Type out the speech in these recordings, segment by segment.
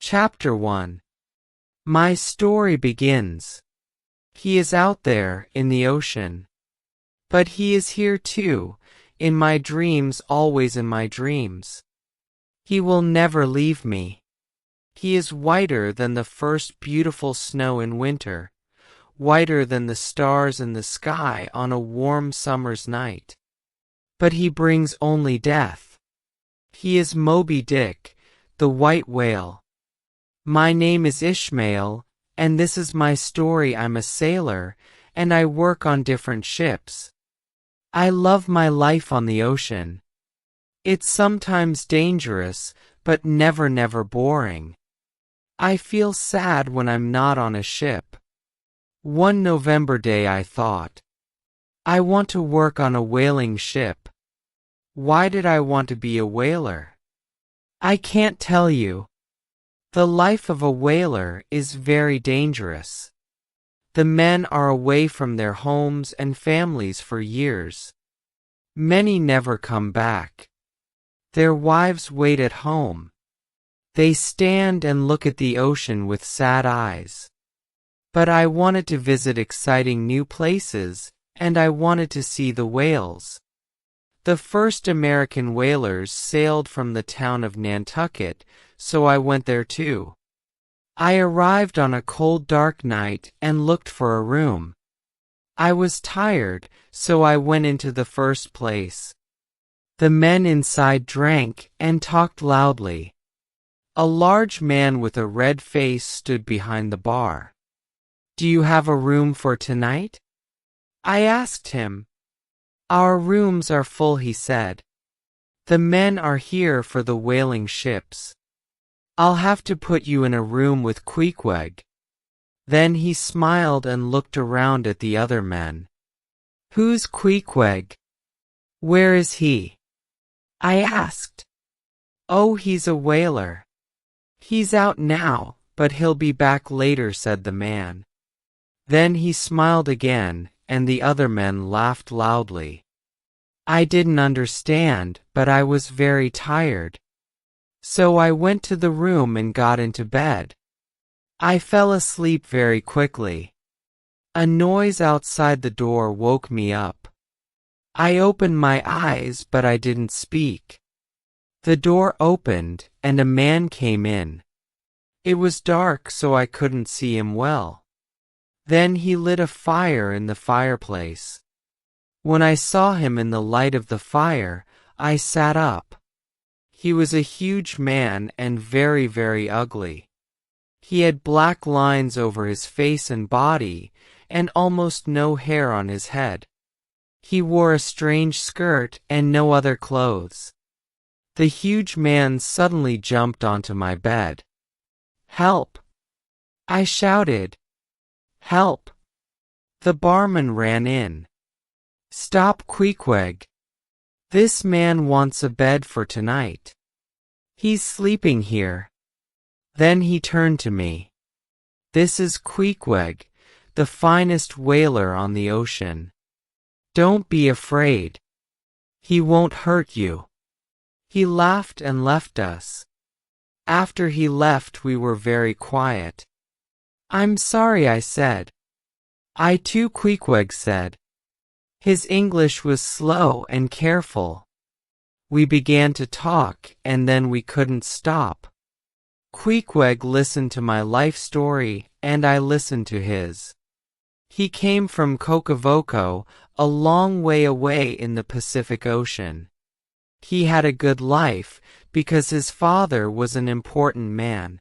Chapter 1. My story begins. He is out there, in the ocean. But he is here too, in my dreams, always in my dreams. He will never leave me. He is whiter than the first beautiful snow in winter, whiter than the stars in the sky on a warm summer's night. But he brings only death. He is Moby-Dick, the white whale. My name is Ishmael, and this is my story. I'm a sailor, and I work on different ships. I love my life on the ocean. It's sometimes dangerous, but never boring. I feel sad when I'm not on a ship. One November day I thought, I want to work on a whaling ship. Why did I want to be a whaler? I can't tell you. The life of a whaler is very dangerous. The men are away from their homes and families for years. Many never come back. Their wives wait at home. They stand and look at the ocean with sad eyes. But I wanted to visit exciting new places, and I wanted to see the whales. The first American whalers sailed from the town of Nantucket, so I went there too. I arrived on a cold, dark night and looked for a room. I was tired, so I went into the first place. The men inside drank and talked loudly. A large man with a red face stood behind the bar. "Do you have a room for tonight?" I asked him. "Our rooms are full," he said. "The men are here for the whaling ships. I'll have to put you in a room with Queequeg." Then he smiled and looked around at the other men. "Who's Queequeg? Where is he?" I asked. "Oh, he's a whaler. He's out now, but he'll be back later," said the man. Then he smiled again, and the other men laughed loudly. I didn't understand, but I was very tired. So I went to the room and got into bed. I fell asleep very quickly. A noise outside the door woke me up. I opened my eyes, but I didn't speak. The door opened, and a man came in. It was dark, so I couldn't see him well. Then he lit a fire in the fireplace. When I saw him in the light of the fire, I sat up. He was a huge man and very ugly. He had black lines over his face and body, and almost no hair on his head. He wore a strange skirt and no other clothes. The huge man suddenly jumped onto my bed. "Help!" I shouted. "Help!" The barman ran in. "Stop, Queequeg. This man wants a bed for tonight. He's sleeping here." Then he turned to me. "This is Queequeg, the finest whaler on the ocean. Don't be afraid. He won't hurt you." He laughed and left us. After he left, we were very quiet. "I'm sorry," I said. "I too," Queequeg said. His English was slow and careful. We began to talk, and then we couldn't stop. Queequeg listened to my life story, and I listened to his. He came from Kokavoko, a long way away in the Pacific Ocean. He had a good life, because his father was an important man.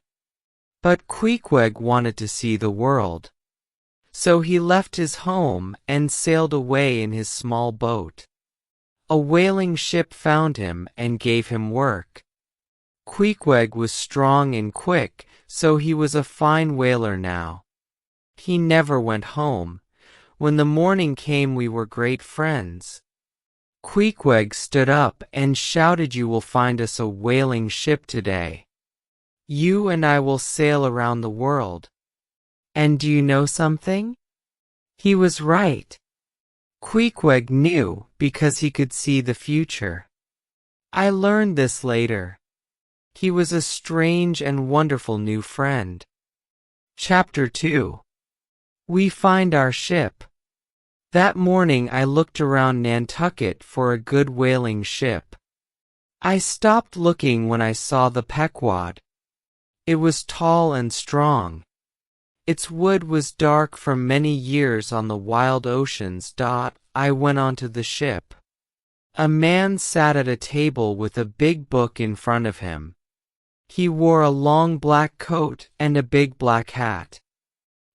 But Queequeg wanted to see the world. So he left his home and sailed away in his small boat. A whaling ship found him and gave him work. Queequeg was strong and quick, so he was a fine whaler now. He never went home. When the morning came, we were great friends. Queequeg stood up and shouted, "You will find us a whaling ship today. You and I will sail around the world." And do you know something? He was right. Queequeg knew because he could see the future. I learned this later. He was a strange and wonderful new friend. Chapter 2. We find our ship. That morning I looked around Nantucket for a good whaling ship. I stopped looking when I saw the Pequod. It was tall and strong. Its wood was dark from many years on the wild oceans. I went onto the ship. A man sat at a table with a big book in front of him. He wore a long black coat and a big black hat.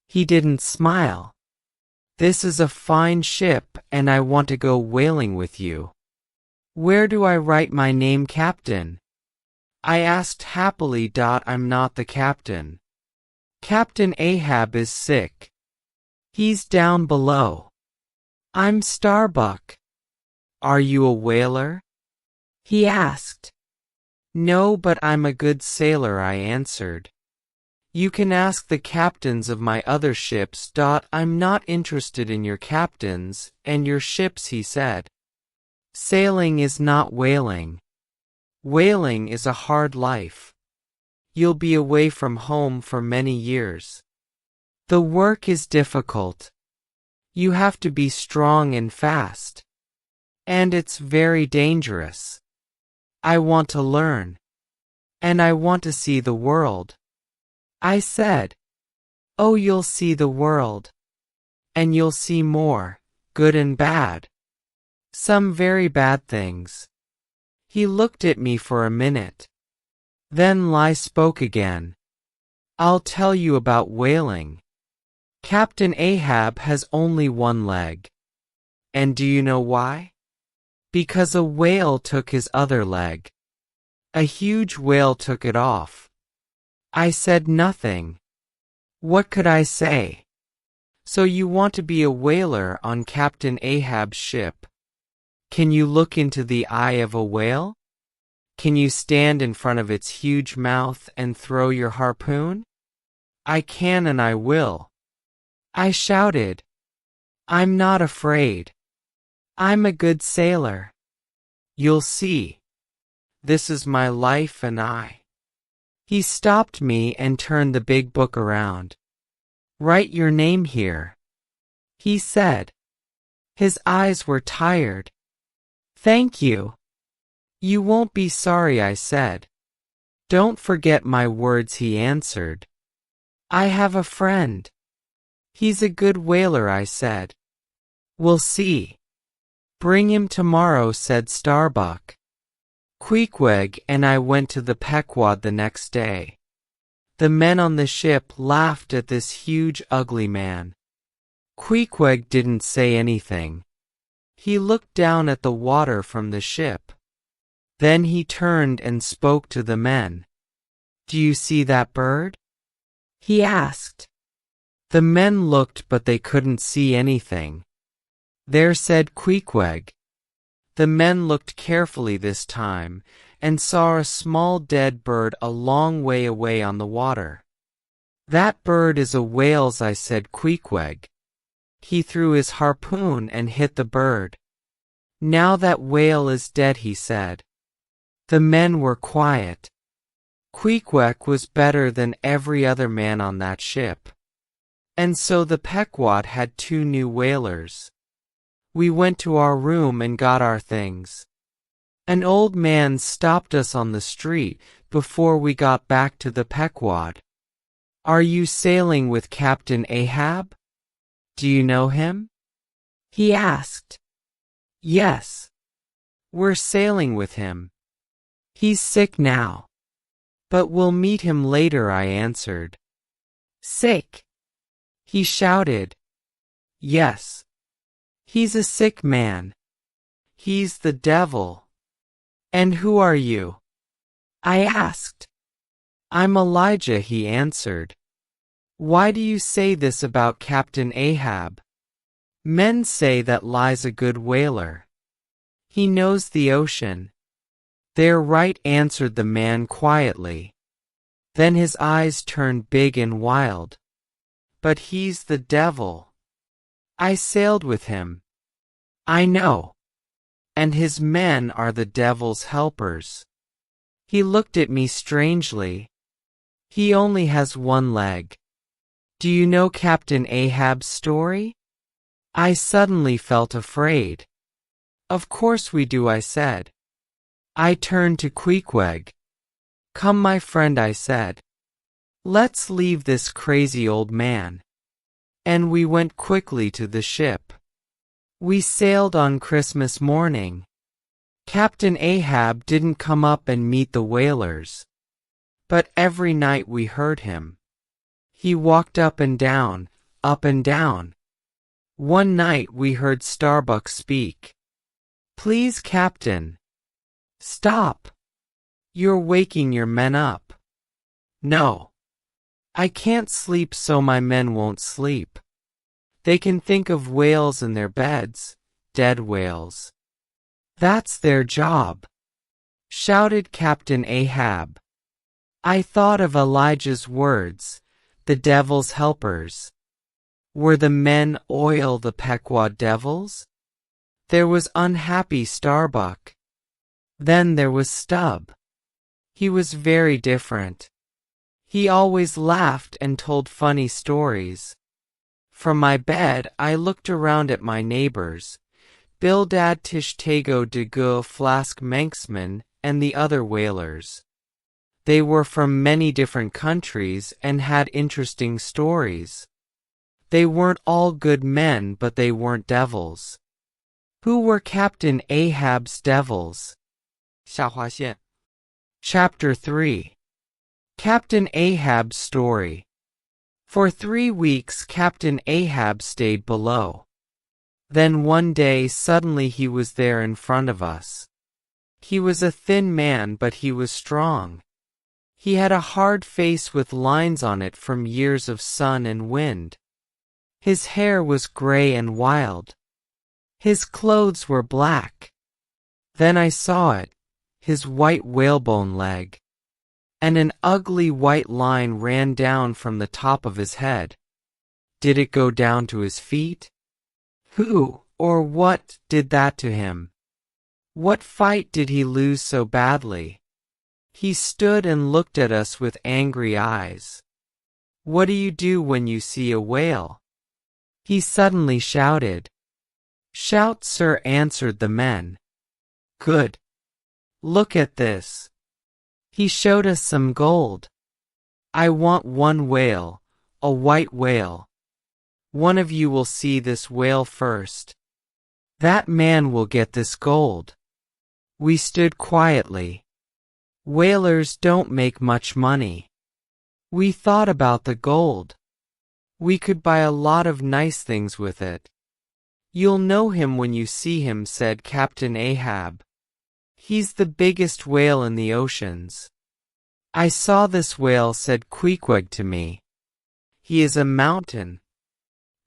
He didn't smile. "This is a fine ship and I want to go whaling with you. Where do I write my name, Captain?" I asked happily. "I'm not the captain. Captain Ahab is sick. He's down below. I'm Starbuck." "Are you a whaler?" he asked. "No, but I'm a good sailor," I answered. "You can ask the captains of my other ships. I'm not interested in your captains and your ships," he said. "Sailing is not whaling. Whaling is a hard life. You'll be away from home for many years. The work is difficult. You have to be strong and fast. And it's very dangerous. I want to learn. And I want to see the world." I said, "Oh, you'll see the world. And you'll see more, good and bad. Some very bad things." He looked at me for a minute. Then Lai spoke again. "I'll tell you about whaling. Captain Ahab has only one leg. And do you know why? Because a whale took his other leg. A huge whale took it off." I said nothing. What could I say? "So you want to be a whaler on Captain Ahab's ship? Can you look into the eye of a whale? Can you stand in front of its huge mouth and throw your harpoon?" "I can and I will," I shouted. "I'm not afraid. I'm a good sailor. You'll see. This is my life and I." He stopped me and turned the big book around. "Write your name here," he said. His eyes were tired. "Thank you. You won't be sorry," I said. "Don't forget my words," he answered. "I have a friend. He's a good whaler," I said. "We'll see. Bring him tomorrow," said Starbuck. Queequeg and I went to the Pequod the next day. The men on the ship laughed at this huge ugly man. Queequeg didn't say anything. He looked down at the water from the ship. Then he turned and spoke to the men. "Do you see that bird?" he asked. The men looked but they couldn't see anything. "There," said Queequeg. The men looked carefully this time, and saw a small dead bird a long way away on the water. "That bird is a whale's," I said. Queequeg. He threw his harpoon and hit the bird. "Now that whale is dead," he said. The men were quiet. Queequeg was better than every other man on that ship. And so the Pequod had 2 new whalers. We went to our room and got our things. An old man stopped us on the street before we got back to the Pequod. "Are you sailing with Captain Ahab? Do you know him?" he asked. "Yes. We're sailing with him. He's sick now. But we'll meet him later," I answered. "Sick?" he shouted. "Yes. He's a sick man. He's the devil." "And who are you?" I asked. "I'm Elijah," he answered. "Why do you say this about Captain Ahab?" "Men say that Lai's a good whaler. He knows the ocean." "They're right," answered the man quietly. Then his eyes turned big and wild. "But he's the devil. I sailed with him." "I know. And his men are the devil's helpers. He looked at me strangely. He only has one leg. Do you know Captain Ahab's story? I suddenly felt afraid. Of course we do, I said. I turned to Queequeg. Come, my friend, I said. Let's leave this crazy old man. And we went quickly to the ship. We sailed on Christmas morning. Captain Ahab didn't come up and meet the whalers. But every night we heard him. He walked up and down, up and down. One night we heard Starbuck speak. Please, Captain. Stop. You're waking your men up. No. I can't sleep, so my men won't sleep. They can think of whales in their beds, dead whales. That's their job, shouted Captain Ahab. I thought of Elijah's words, the devil's helpers. Were the men oil the Pequod devils? There was unhappy Starbuck. Then there was Stub. He was very different. He always laughed and told funny stories. From my bed I looked around at my neighbors, Bildad Tishtego de Gu Flask Manxman and the other whalers. They were from many different countries and had interesting stories. They weren't all good men, but they weren't devils. Who were Captain Ahab's devils? 下划线. Chapter 3. Captain Ahab's story. For 3 weeks Captain Ahab stayed below. Then one day suddenly he was there in front of us. He was a thin man, but he was strong. He had a hard face with lines on it from years of sun and wind. His hair was gray and wild. His clothes were black. Then I saw it, his white whalebone leg. And an ugly white line ran down from the top of his head. Did it go down to his feet? Who, or what, did that to him? What fight did he lose so badly? He stood and looked at us with angry eyes. What do you do when you see a whale? He suddenly shouted. Shout, sir, answered the men. Good. Look at this. He showed us some gold. I want one whale, a white whale. One of you will see this whale first. That man will get this gold. We stood quietly. Whalers don't make much money. We thought about the gold. We could buy a lot of nice things with it. You'll know him when you see him, said Captain Ahab. He's the biggest whale in the oceans. I saw this whale, said Queequeg to me. He is a mountain.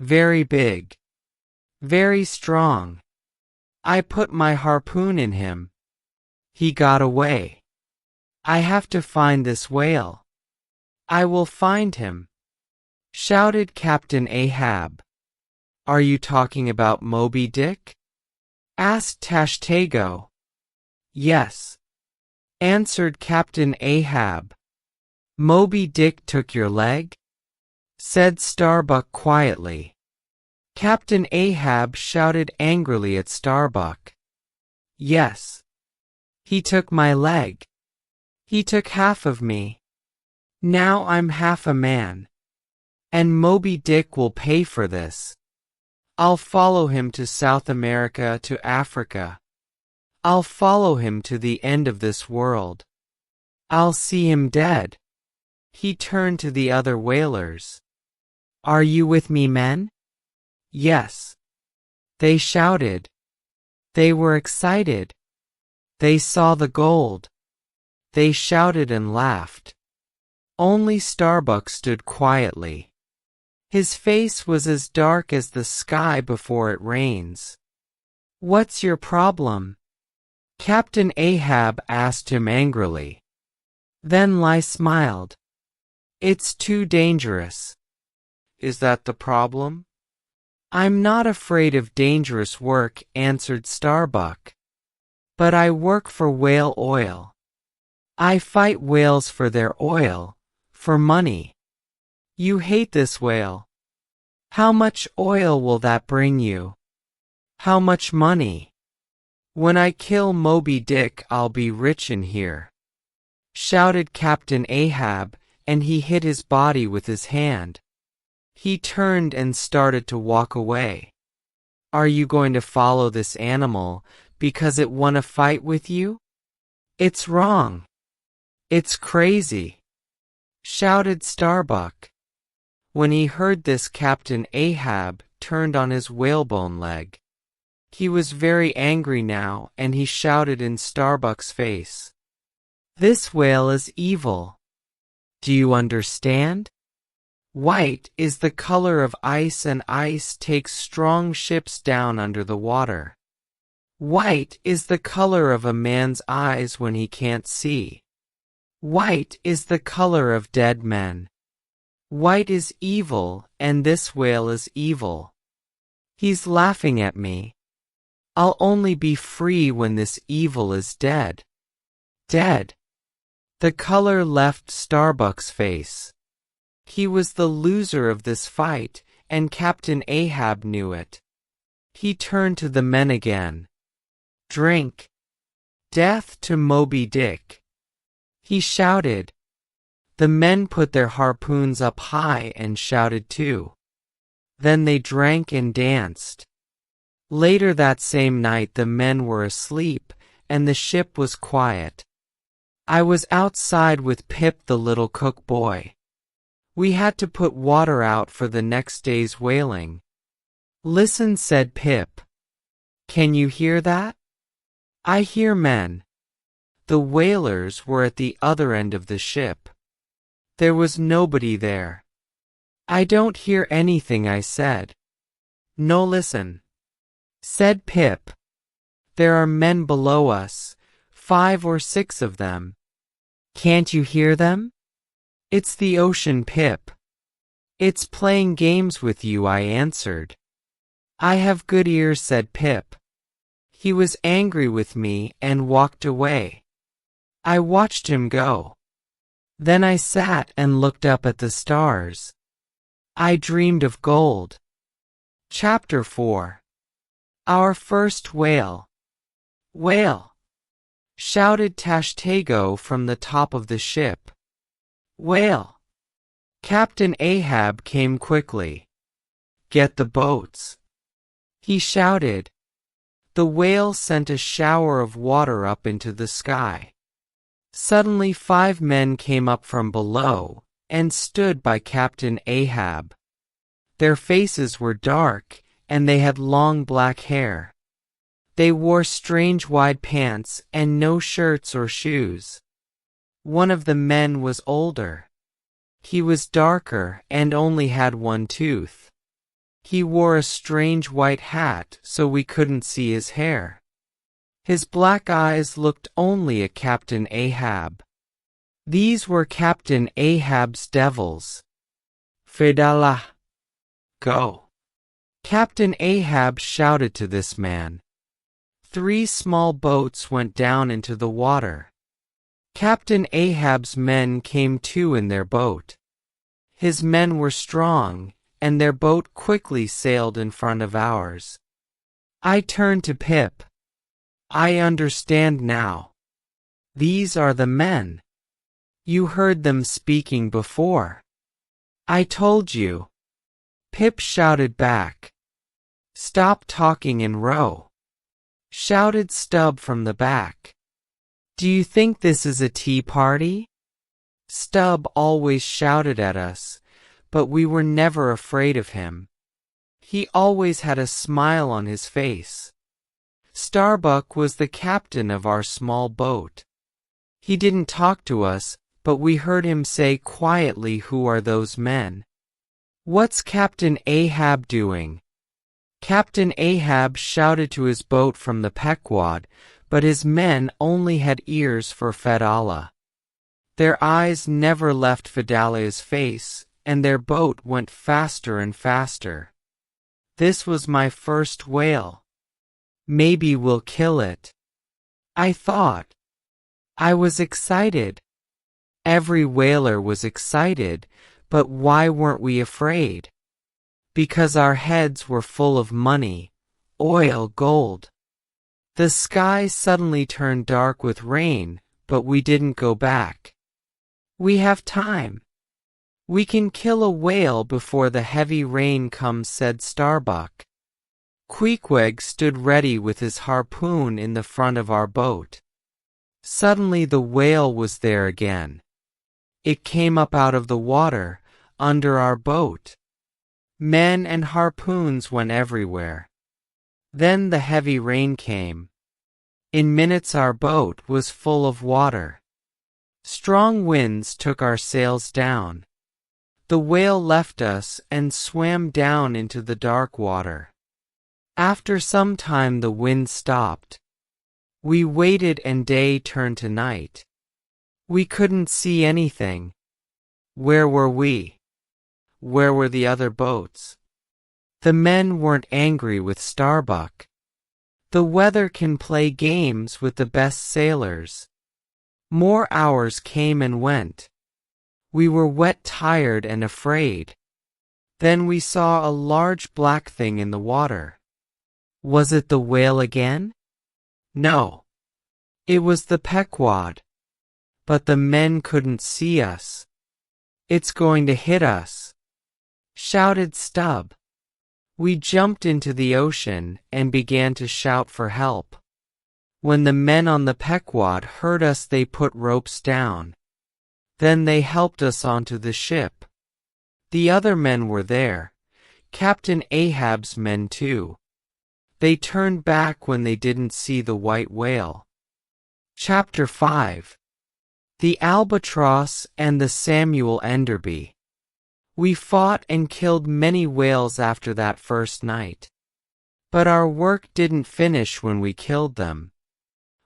Very big. Very strong. I put my harpoon in him. He got away. I have to find this whale. I will find him, shouted Captain Ahab. Are you talking about Moby-Dick? Asked Tashtego. Yes, answered Captain Ahab. Moby-Dick took your leg? Said Starbuck quietly. Captain Ahab shouted angrily at Starbuck. Yes. He took my leg. He took half of me. Now I'm half a man. And Moby-Dick will pay for this. I'll follow him to South America, to Africa. I'll follow him to the end of this world. I'll see him dead. He turned to the other whalers. Are you with me, men? Yes. They shouted. They were excited. They saw the gold. They shouted and laughed. Only Starbuck stood quietly. His face was as dark as the sky before it rains. What's your problem? Captain Ahab asked him angrily. Then Lai smiled. It's too dangerous. Is that the problem? I'm not afraid of dangerous work, answered Starbuck. But I work for whale oil. I fight whales for their oil, for money. You hate this whale. How much oil will that bring you? How much money? When I kill Moby-Dick, I'll be rich in here," shouted Captain Ahab, and he hit his body with his hand. He turned and started to walk away. "Are you going to follow this animal because it won a fight with you? It's wrong. It's crazy," shouted Starbuck. When he heard this, Captain Ahab turned on his whalebone leg. He was very angry now, and he shouted in Starbuck's face, "This whale is evil. Do you understand? White is the color of ice, and ice takes strong ships down under the water. White is the color of a man's eyes when he can't see. White is the color of dead men. White is evil, and this whale is evil. He's laughing at me. I'll only be free when this evil is dead. Dead." The color left Starbuck's face. He was the loser of this fight, and Captain Ahab knew it. He turned to the men again. "Drink. Death to Moby-Dick," he shouted. The men put their harpoons up high and shouted too. Then they drank and danced. Later that same night the men were asleep, and the ship was quiet. I was outside with Pip, the little cook boy. We had to put water out for the next day's whaling. "Listen," said Pip. "Can you hear that? I hear men." The whalers were at the other end of the ship. There was nobody there. "I don't hear anything," I said. "No, listen," said Pip. "There are men below us, 5 or 6 of them. Can't you hear them? It's the ocean, Pip. It's playing games with you," I answered. "I have good ears," said Pip. He was angry with me and walked away. I watched him go. Then I sat and looked up at the stars. I dreamed of gold. Chapter 4. Our first whale. "Whale!" shouted Tashtego from the top of the ship. "Whale!" Captain Ahab came quickly. "Get the boats," he shouted. The whale sent a shower of water up into the sky. Suddenly 5 men came up from below and stood by Captain Ahab. Their faces were dark, and they had long black hair. They wore strange wide pants and no shirts or shoes. One of the men was older. He was darker and only had one tooth. He wore a strange white hat so we couldn't see his hair. His black eyes looked only at Captain Ahab. These were Captain Ahab's devils. "Fedalah! Go!" Captain Ahab shouted to this man. 3 small boats went down into the water. Captain Ahab's men came too in their boat. His men were strong, and their boat quickly sailed in front of ours. I turned to Pip. "I understand now. These are the men. You heard them speaking before. I told you." Pip shouted back. "Stop talking and row," shouted Stub from the back. "Do you think this is a tea party?" Stub always shouted at us, but we were never afraid of him. He always had a smile on his face. Starbuck was the captain of our small boat. He didn't talk to us, but we heard him say quietly, "Who are those men? What's Captain Ahab doing?" Captain Ahab shouted to his boat from the Pequod, but his men only had ears for Fedalah. Their eyes never left Fedalah's face, and their boat went faster and faster. This was my first whale. Maybe we'll kill it, I thought. I was excited. Every whaler was excited, but why weren't we afraid? Because our heads were full of money, oil, gold. The sky suddenly turned dark with rain, but we didn't go back. We have time. We can kill a whale before the heavy rain comes, said Starbuck. Queequeg stood ready with his harpoon in the front of our boat. Suddenly the whale was there again. It came up out of the water, under our boat. Men and harpoons went everywhere. Then the heavy rain came. In minutes our boat was full of water. Strong winds took our sails down. The whale left us and swam down into the dark water. After some time the wind stopped. We waited and day turned to night. We couldn't see anything. Where were we? Where were the other boats? The men weren't angry with Starbuck. The weather can play games with the best sailors. More hours came and went. We were wet, tired, and afraid. Then we saw a large black thing in the water. Was it the whale again? No. It was the Pequod. But the men couldn't see us. It's going to hit us, shouted Stubb. We jumped into the ocean and began to shout for help. When the men on the Pequod heard us, they put ropes down. Then they helped us onto the ship. The other men were there, Captain Ahab's men too. They turned back when they didn't see the white whale. Chapter 5. The Albatross and the Samuel Enderby. We fought and killed many whales after that first night. But our work didn't finish when we killed them.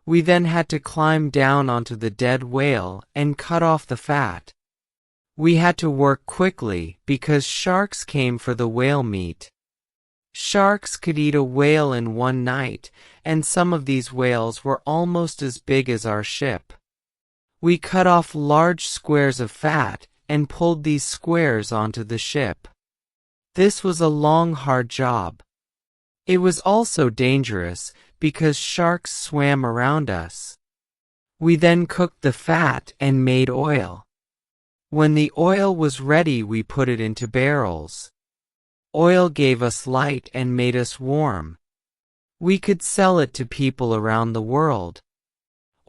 We then had to climb down onto the dead whale and cut off the fat. We had to work quickly because sharks came for the whale meat. Sharks could eat a whale in one night, and some of these whales were almost as big as our ship. We cut off large squares of fat and pulled these squares onto the ship. This was a long, hard job. It was also dangerous because sharks swam around us. We then cooked the fat and made oil. When the oil was ready, we put it into barrels. Oil gave us light and made us warm. We could sell it to people around the world.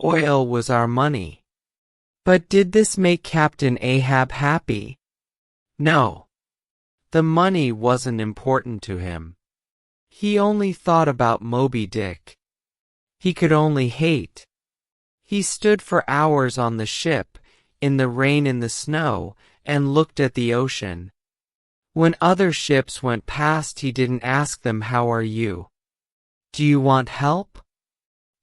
Oil was our money. But did this make Captain Ahab happy? No. The money wasn't important to him. He only thought about Moby-Dick. He could only hate. He stood for hours on the ship, in the rain and the snow, and looked at the ocean. When other ships went past, he didn't ask them, "How are you? Do you want help?"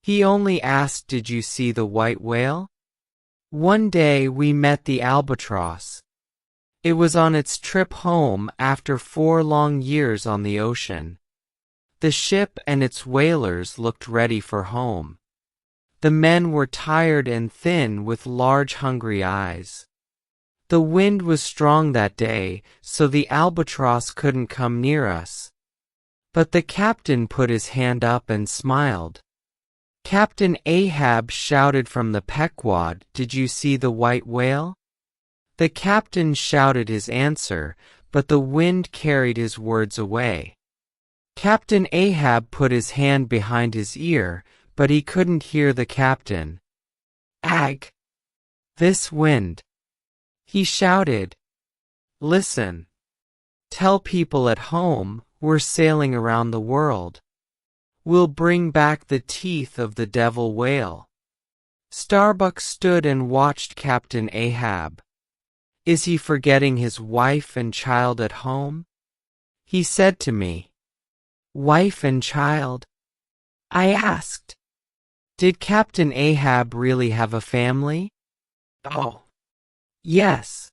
He only asked, "Did you see the white whale?" One day we met the albatross. It was on its trip home after 4 long years on the ocean. The ship and its whalers looked ready for home. The men were tired and thin with large hungry eyes. The wind was strong that day, so the albatross couldn't come near us. But the captain put his hand up and smiled. Captain Ahab shouted from the Pequod, "Did you see the white whale?" The captain shouted his answer, but the wind carried his words away. Captain Ahab put his hand behind his ear, but he couldn't hear the captain. "Ag! This wind!" He shouted. "Listen. Tell people at home we're sailing around the world. We'll bring back the teeth of the devil whale." Starbuck stood and watched Captain Ahab. Is he forgetting his wife and child at home? He said to me, "Wife and child?" I asked, "Did Captain Ahab really have a family?" "Oh, yes.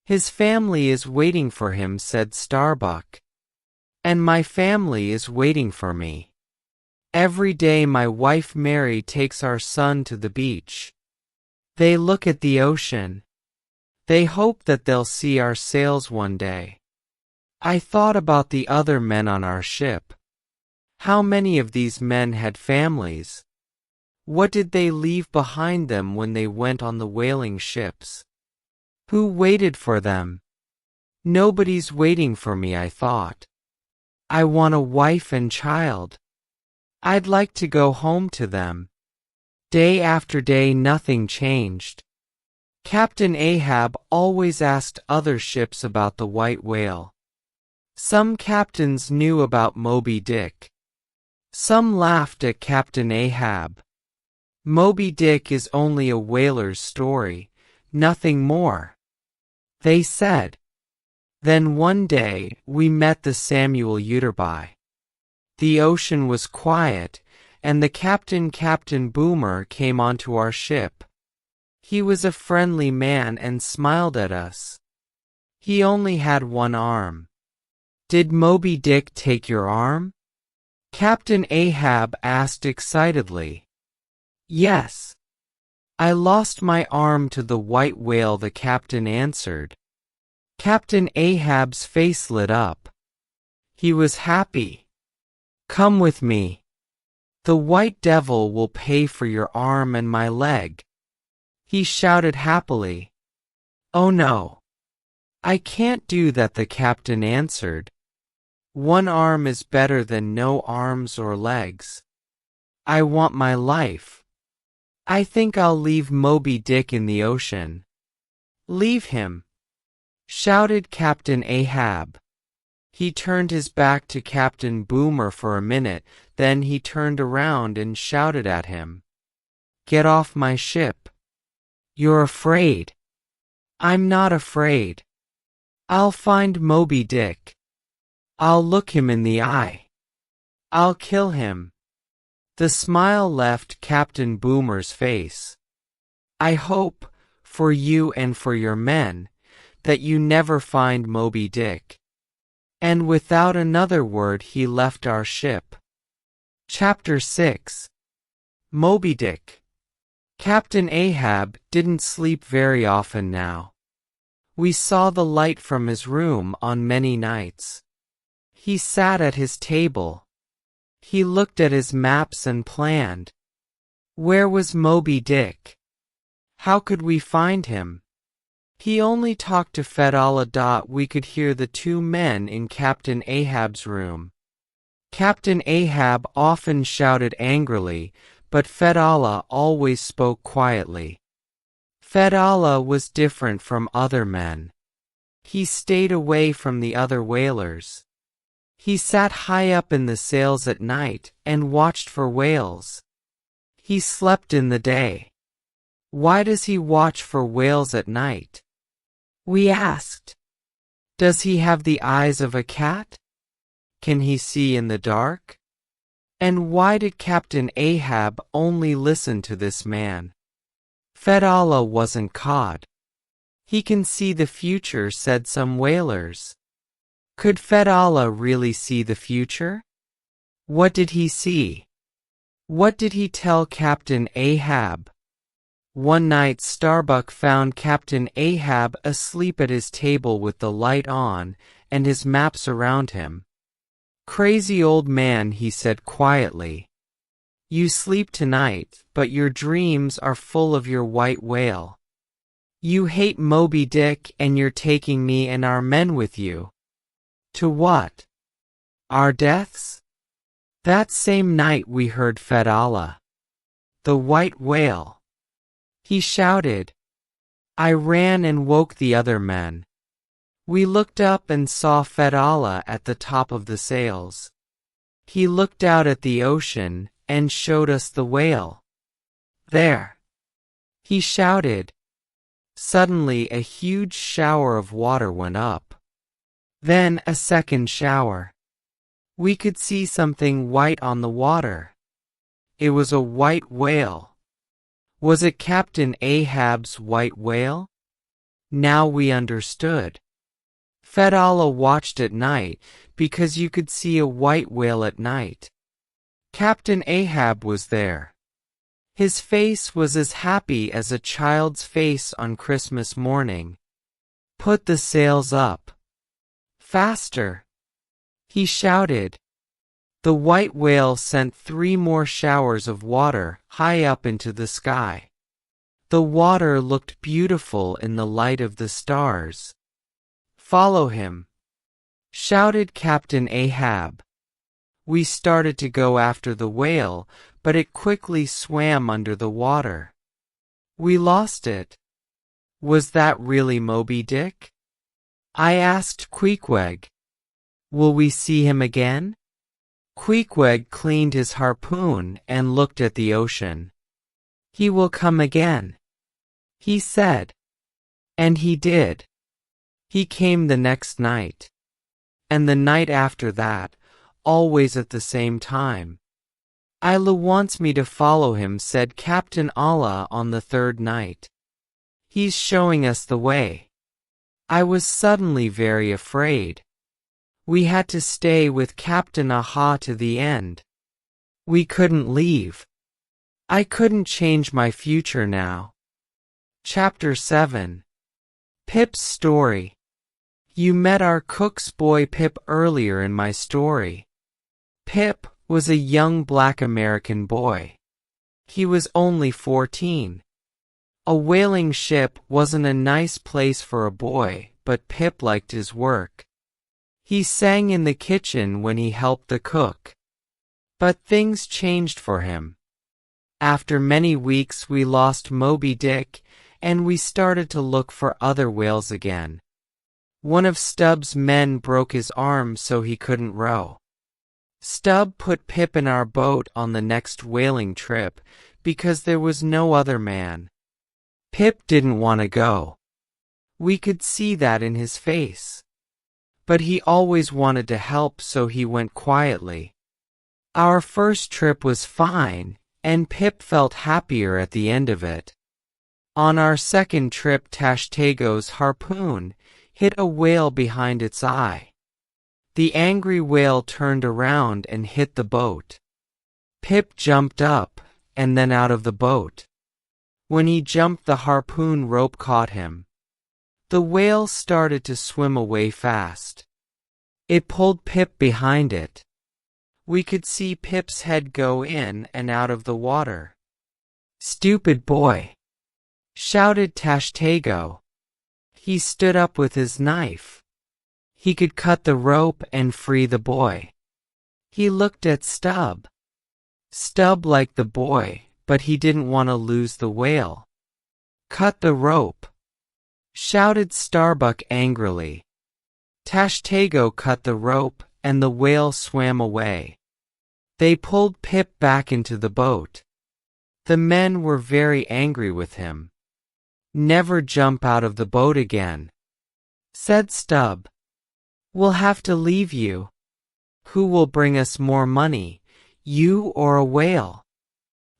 His family is waiting for him," said Starbuck. "And my family is waiting for me. Every day my wife Mary takes our son to the beach. They look at the ocean. They hope that they'll see our sails one day. I thought about the other men on our ship. How many of these men had families? What did they leave behind them when they went on the whaling ships? Who waited for them? Nobody's waiting for me, I thought. I want a wife and child. I'd like to go home to them. Day after day nothing changed. Captain Ahab always asked other ships about the white whale. Some captains knew about Moby-Dick. Some laughed at Captain Ahab. Moby-Dick is only a whaler's story, nothing more, they said. Then one day we met the Samuel Utterby. The ocean was quiet, and the Captain Boomer came onto our ship. He was a friendly man and smiled at us. He only had one arm. Did Moby-Dick take your arm? Captain Ahab asked excitedly. Yes. I lost my arm to the white whale, the captain answered. Captain Ahab's face lit up. He was happy. Come with me. The white devil will pay for your arm and my leg. He shouted happily. Oh no. I can't do that, the captain answered. One arm is better than no arms or legs. I want my life. I think I'll leave Moby-Dick in the ocean. Leave him, shouted Captain Ahab. He turned his back to Captain Boomer for a minute, then he turned around and shouted at him. Get off my ship. You're afraid. I'm not afraid. I'll find Moby-Dick. I'll look him in the eye. I'll kill him. The smile left Captain Boomer's face. I hope, for you and for your men, that you never find Moby-Dick. And without another word he left our ship. Chapter 6. Moby-Dick. Captain Ahab didn't sleep very often now. We saw the light from his room on many nights. He sat at his table. He looked at his maps and planned. Where was Moby-Dick? How could we find him? He only talked to Fedallah. We could hear the two men in Captain Ahab's room. Captain Ahab often shouted angrily, but Fedallah always spoke quietly. Fedallah was different from other men. He stayed away from the other whalers. He sat high up in the sails at night and watched for whales. He slept in the day. Why does he watch for whales at night? We asked. Does he have the eyes of a cat? Can he see in the dark? And why did Captain Ahab only listen to this man? Fedallah wasn't caught. He can see the future, said some whalers. Could Fedallah really see the future? What did he see? What did he tell Captain Ahab? One night Starbuck found Captain Ahab asleep at his table with the light on and his maps around him. Crazy old man, he said quietly. You sleep tonight, but your dreams are full of your white whale. You hate Moby-Dick and you're taking me and our men with you. To what? Our deaths? That same night we heard Fedallah. The white whale. He shouted. I ran and woke the other men. We looked up and saw Fedallah at the top of the sails. He looked out at the ocean and showed us the whale. There. He shouted. Suddenly a huge shower of water went up. Then a second shower. We could see something white on the water. It was a white whale. Was it Captain Ahab's white whale? Now we understood. Fedallah watched at night because you could see a white whale at night. Captain Ahab was there. His face was as happy as a child's face on Christmas morning. "Put the sails up. Faster!" he shouted. The white whale sent 3 more showers of water high up into the sky. The water looked beautiful in the light of the stars. "Follow him!" shouted Captain Ahab. We started to go after the whale, but it quickly swam under the water. We lost it. Was that really Moby-Dick? I asked Queequeg. Will we see him again? Queequeg cleaned his harpoon and looked at the ocean. He will come again, he said. And he did. He came the next night. And the night after that, always at the same time. Allah wants me to follow him, said Captain Allah on the 3rd night. He's showing us the way. I was suddenly very afraid. We had to stay with Captain Aha to the end. We couldn't leave. I couldn't change my future now. Chapter 7. Pip's story. You met our cook's boy Pip earlier in my story. Pip was a young black American boy. He was only 14. A whaling ship wasn't a nice place for a boy, but Pip liked his work. He sang in the kitchen when he helped the cook. But things changed for him. After many weeks we lost Moby-Dick, and we started to look for other whales again. One of Stubb's men broke his arm so he couldn't row. Stubb put Pip in our boat on the next whaling trip because there was no other man. Pip didn't want to go. We could see that in his face. But he always wanted to help, so he went quietly. Our first trip was fine, and Pip felt happier at the end of it. On our second trip, Tashtego's harpoon hit a whale behind its eye. The angry whale turned around and hit the boat. Pip jumped up, and then out of the boat. When he jumped, the harpoon rope caught him. The whale started to swim away fast. It pulled Pip behind it. We could see Pip's head go in and out of the water. "Stupid boy!" shouted Tashtego. He stood up with his knife. He could cut the rope and free the boy. He looked at Stubb. Stubb liked the boy, but he didn't want to lose the whale. "Cut the rope!" shouted Starbuck angrily. Tashtego cut the rope, and the whale swam away. They pulled Pip back into the boat. The men were very angry with him. "Never jump out of the boat again," said Stubb. "We'll have to leave you. Who will bring us more money, you or a whale?"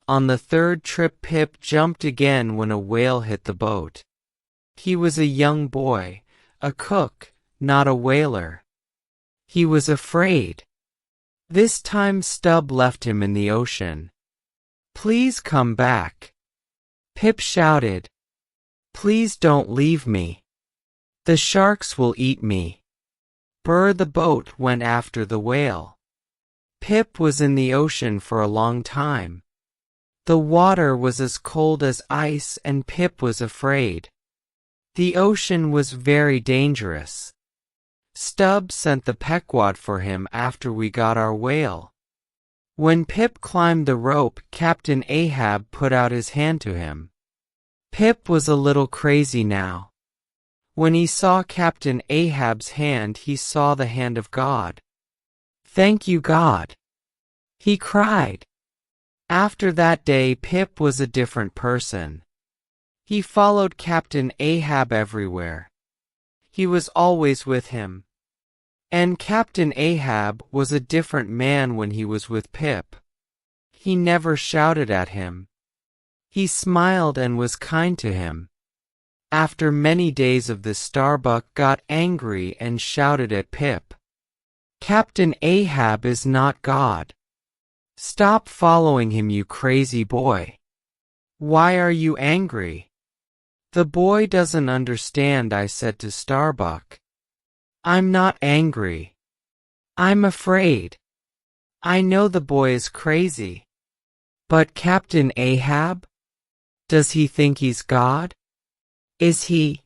On the 3rd trip, Pip jumped again when a whale hit the boat. He was a young boy, a cook, not a whaler. He was afraid. This time Stubb left him in the ocean. "Please come back," Pip shouted. "Please don't leave me. The sharks will eat me." The boat went after the whale. Pip was in the ocean for a long time. The water was as cold as ice, and Pip was afraid. The ocean was very dangerous. Stubb sent the Pequod for him after we got our whale. When Pip climbed the rope, Captain Ahab put out his hand to him. Pip was a little crazy now. When he saw Captain Ahab's hand, he saw the hand of God. "Thank you, God," he cried. After that day, Pip was a different person. He followed Captain Ahab everywhere. He was always with him. And Captain Ahab was a different man when he was with Pip. He never shouted at him. He smiled and was kind to him. After many days of this, Starbuck got angry and shouted at Pip. "Captain Ahab is not God. Stop following him, you crazy boy." Why are you angry? The boy doesn't understand, I said to Starbuck. I'm not angry. I'm afraid. I know the boy is crazy. But Captain Ahab? Does he think he's God? Is he?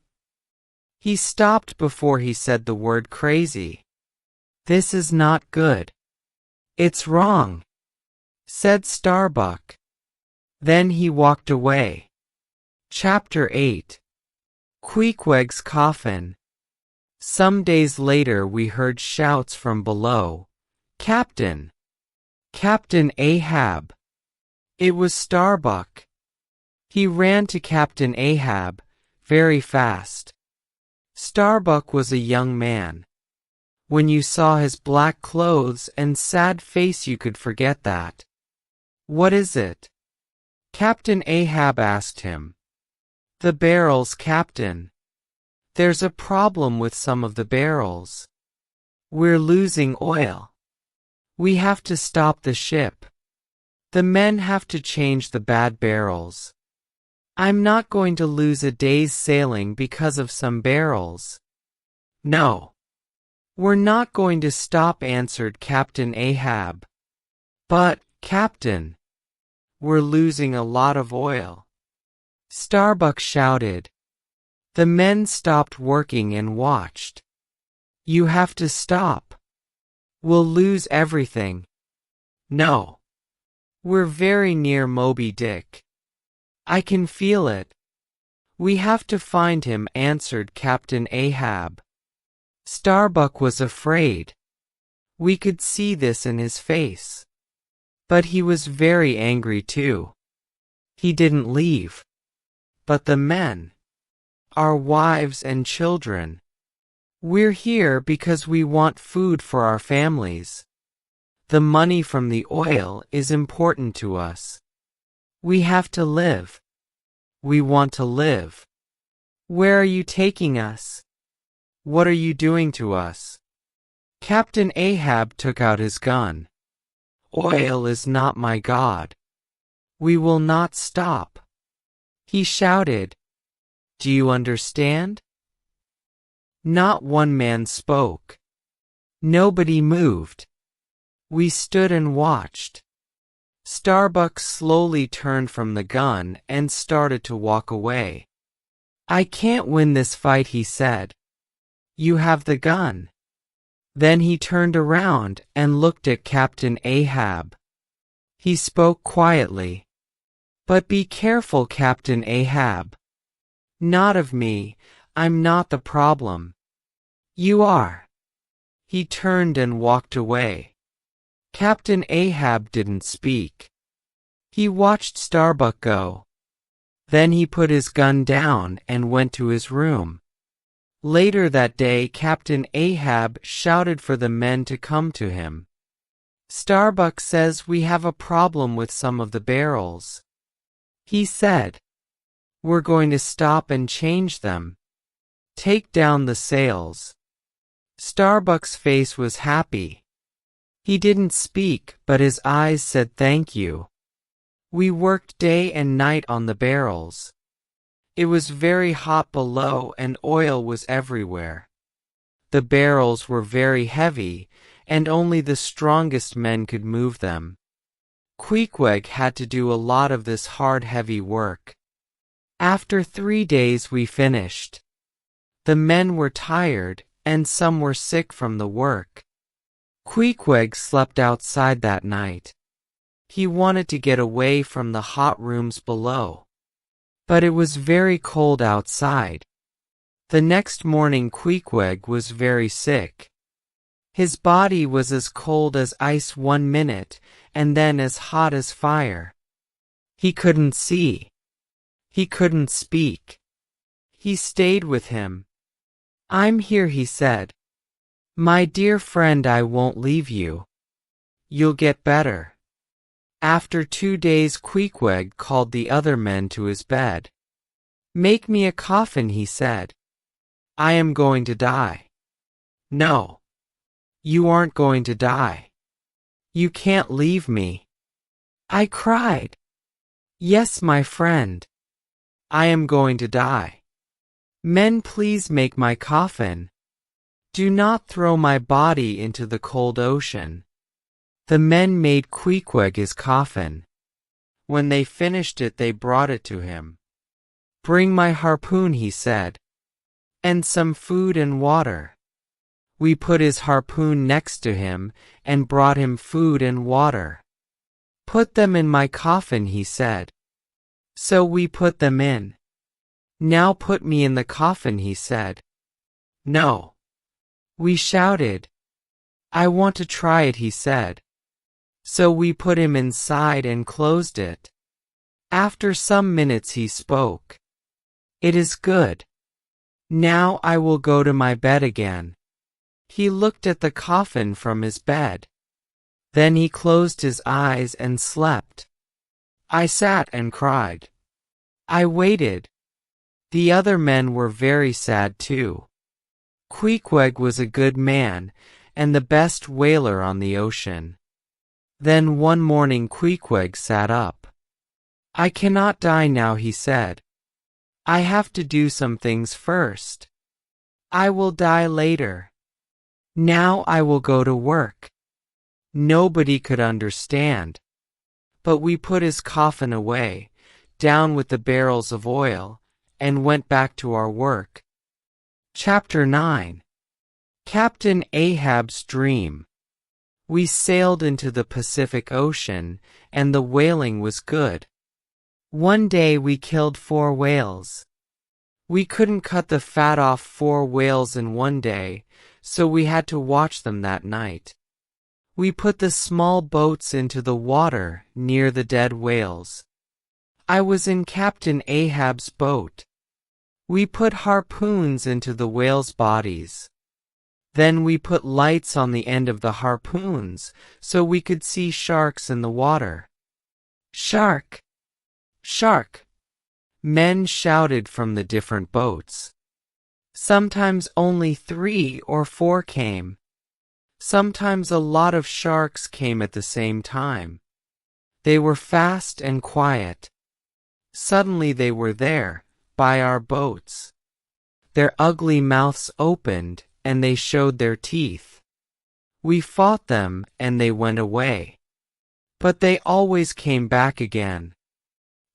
He stopped before he said the word crazy. This is not good. It's wrong, said Starbuck. Then he walked away. Chapter 8. Queequeg's Coffin. Some days later we heard shouts from below. Captain! Captain Ahab! It was Starbuck. He ran to Captain Ahab, very fast. Starbuck was a young man. When you saw his black clothes and sad face you could forget that. What is it? Captain Ahab asked him. The barrels, Captain. There's a problem with some of the barrels. We're losing oil. We have to stop the ship. The men have to change the bad barrels. I'm not going to lose a day's sailing because of some barrels. No. We're not going to stop, answered Captain Ahab. But, Captain, we're losing a lot of oil. Starbuck shouted. The men stopped working and watched. You have to stop. We'll lose everything. No. We're very near Moby-Dick. I can feel it. We have to find him, answered Captain Ahab. Starbuck was afraid. We could see this in his face. But he was very angry too. He didn't leave. But the men, our wives and children, we're here because we want food for our families. The money from the oil is important to us. We have to live. We want to live. Where are you taking us? What are you doing to us? Captain Ahab took out his gun. Oil is not my God. We will not stop. He shouted. Do you understand? Not one man spoke. Nobody moved. We stood and watched. Starbuck slowly turned from the gun and started to walk away. I can't win this fight, he said. You have the gun. Then he turned around and looked at Captain Ahab. He spoke quietly. But be careful, Captain Ahab. Not of me, I'm not the problem. You are. He turned and walked away. Captain Ahab didn't speak. He watched Starbuck go. Then he put his gun down and went to his room. Later that day, Captain Ahab shouted for the men to come to him. Starbuck says we have a problem with some of the barrels. He said, we're going to stop and change them. Take down the sails. Starbuck's face was happy. He didn't speak, but his eyes said thank you. We worked day and night on the barrels. It was very hot below and oil was everywhere. The barrels were very heavy, and only the strongest men could move them. Queequeg had to do a lot of this hard, heavy work. After 3 days we finished. The men were tired, and some were sick from the work. Queequeg slept outside that night. He wanted to get away from the hot rooms below. But it was very cold outside. The next morning Queequeg was very sick. His body was as cold as ice 1 minute, and then as hot as fire. He couldn't see. He couldn't speak. He stayed with him. I'm here, he said. My dear friend, I won't leave you. You'll get better. After 2 days Queequeg called the other men to his bed. Make me a coffin, he said. I am going to die. No. You aren't going to die. You can't leave me. I cried. Yes, my friend. I am going to die. Men, please make my coffin. Do not throw my body into the cold ocean. The men made Queequeg his coffin. When they finished it, they brought it to him. Bring my harpoon, he said, and some food and water. We put his harpoon next to him and brought him food and water. Put them in my coffin, he said. So we put them in. Now put me in the coffin, he said. No. We shouted. I want to try it, he said. So we put him inside and closed it. After some minutes he spoke. It is good. Now I will go to my bed again. He looked at the coffin from his bed. Then he closed his eyes and slept. I sat and cried. I waited. The other men were very sad too. Queequeg was a good man and the best whaler on the ocean. Then one morning Queequeg sat up. I cannot die now, he said. I have to do some things first. I will die later. Now I will go to work. Nobody could understand. But we put his coffin away, down with the barrels of oil, and went back to our work. Chapter 9. Captain Ahab's Dream. We sailed into the Pacific Ocean, and the whaling was good. One day we killed 4 whales. We couldn't cut the fat off 4 whales in one day, so we had to watch them that night. We put the small boats into the water near the dead whales. I was in Captain Ahab's boat. We put harpoons into the whales' bodies. Then we put lights on the end of the harpoons so we could see sharks in the water. Shark! Shark! Men shouted from the different boats. Sometimes only 3 or 4 came. Sometimes a lot of sharks came at the same time. They were fast and quiet. Suddenly they were there, by our boats. Their ugly mouths opened, and they showed their teeth. We fought them, and they went away. But they always came back again.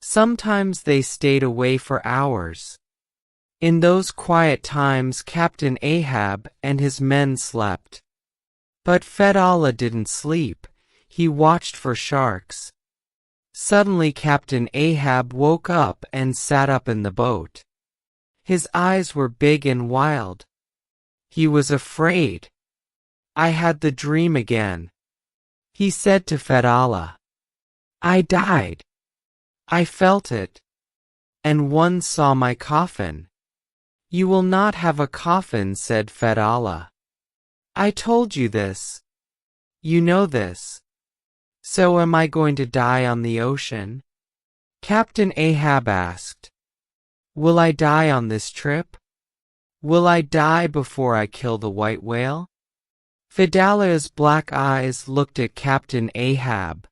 Sometimes they stayed away for hours. In those quiet times Captain Ahab and his men slept. But Fedallah didn't sleep. He watched for sharks. Suddenly Captain Ahab woke up and sat up in the boat. His eyes were big and wild. He was afraid. I had the dream again. He said to Fedallah, I died. I felt it. And one saw my coffin. You will not have a coffin, said Fedallah. I told you this. You know this. So am I going to die on the ocean? Captain Ahab asked. Will I die on this trip? Will I die before I kill the white whale? Fedallah's black eyes looked at Captain Ahab.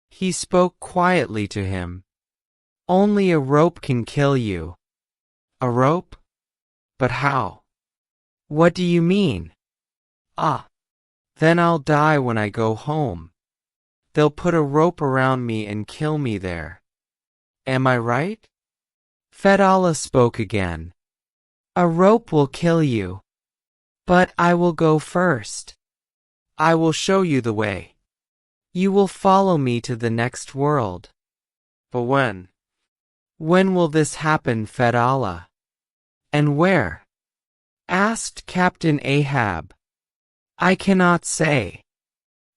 He spoke quietly to him. Only a rope can kill you. A rope? But how? What do you mean? Ah. Then I'll die when I go home. They'll put a rope around me and kill me there. Am I right? Fedallah spoke again. A rope will kill you. But I will go first. I will show you the way. You will follow me to the next world. But when? When will this happen, Fedallah? And where? Asked Captain Ahab. I cannot say.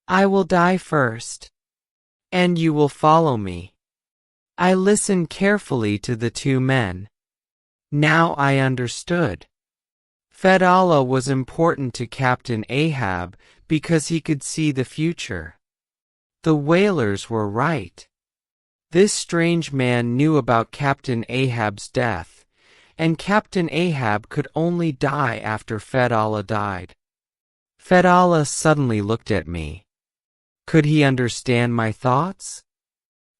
I will die first. And you will follow me. I listened carefully to the 2 men. Now I understood. Fedallah was important to Captain Ahab because he could see the future. The whalers were right. This strange man knew about Captain Ahab's death, and Captain Ahab could only die after Fedallah died. Fedallah suddenly looked at me. Could he understand my thoughts?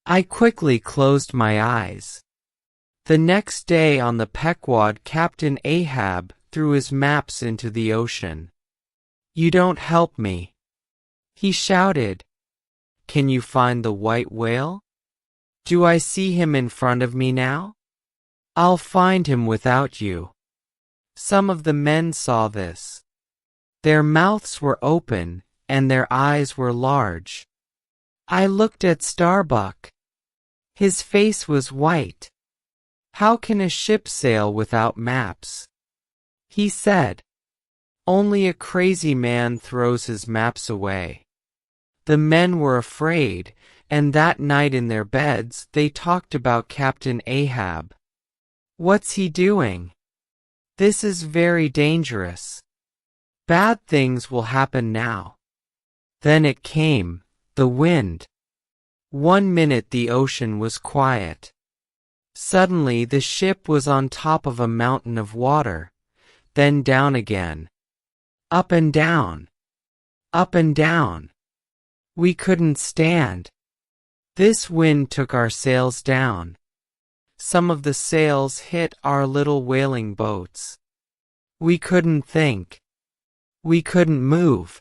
I quickly closed my eyes. The next day on the Pequod, Captain Ahab threw his maps into the ocean. "You don't help me," he shouted. "Can you find the white whale? Do I see him in front of me now? I'll find him without you." Some of the men saw this. Their mouths were open, and their eyes were large. I looked at Starbuck. His face was white. "How can a ship sail without maps?" he said. "Only a crazy man throws his maps away." The men were afraid, and that night in their beds they talked about Captain Ahab. "What's he doing? This is very dangerous. Bad things will happen now." Then it came, the wind. 1 minute the ocean was quiet. Suddenly the ship was on top of a mountain of water, then down again. Up and down. Up and down. We couldn't stand. This wind took our sails down. Some of the sails hit our little whaling boats. We couldn't think. We couldn't move.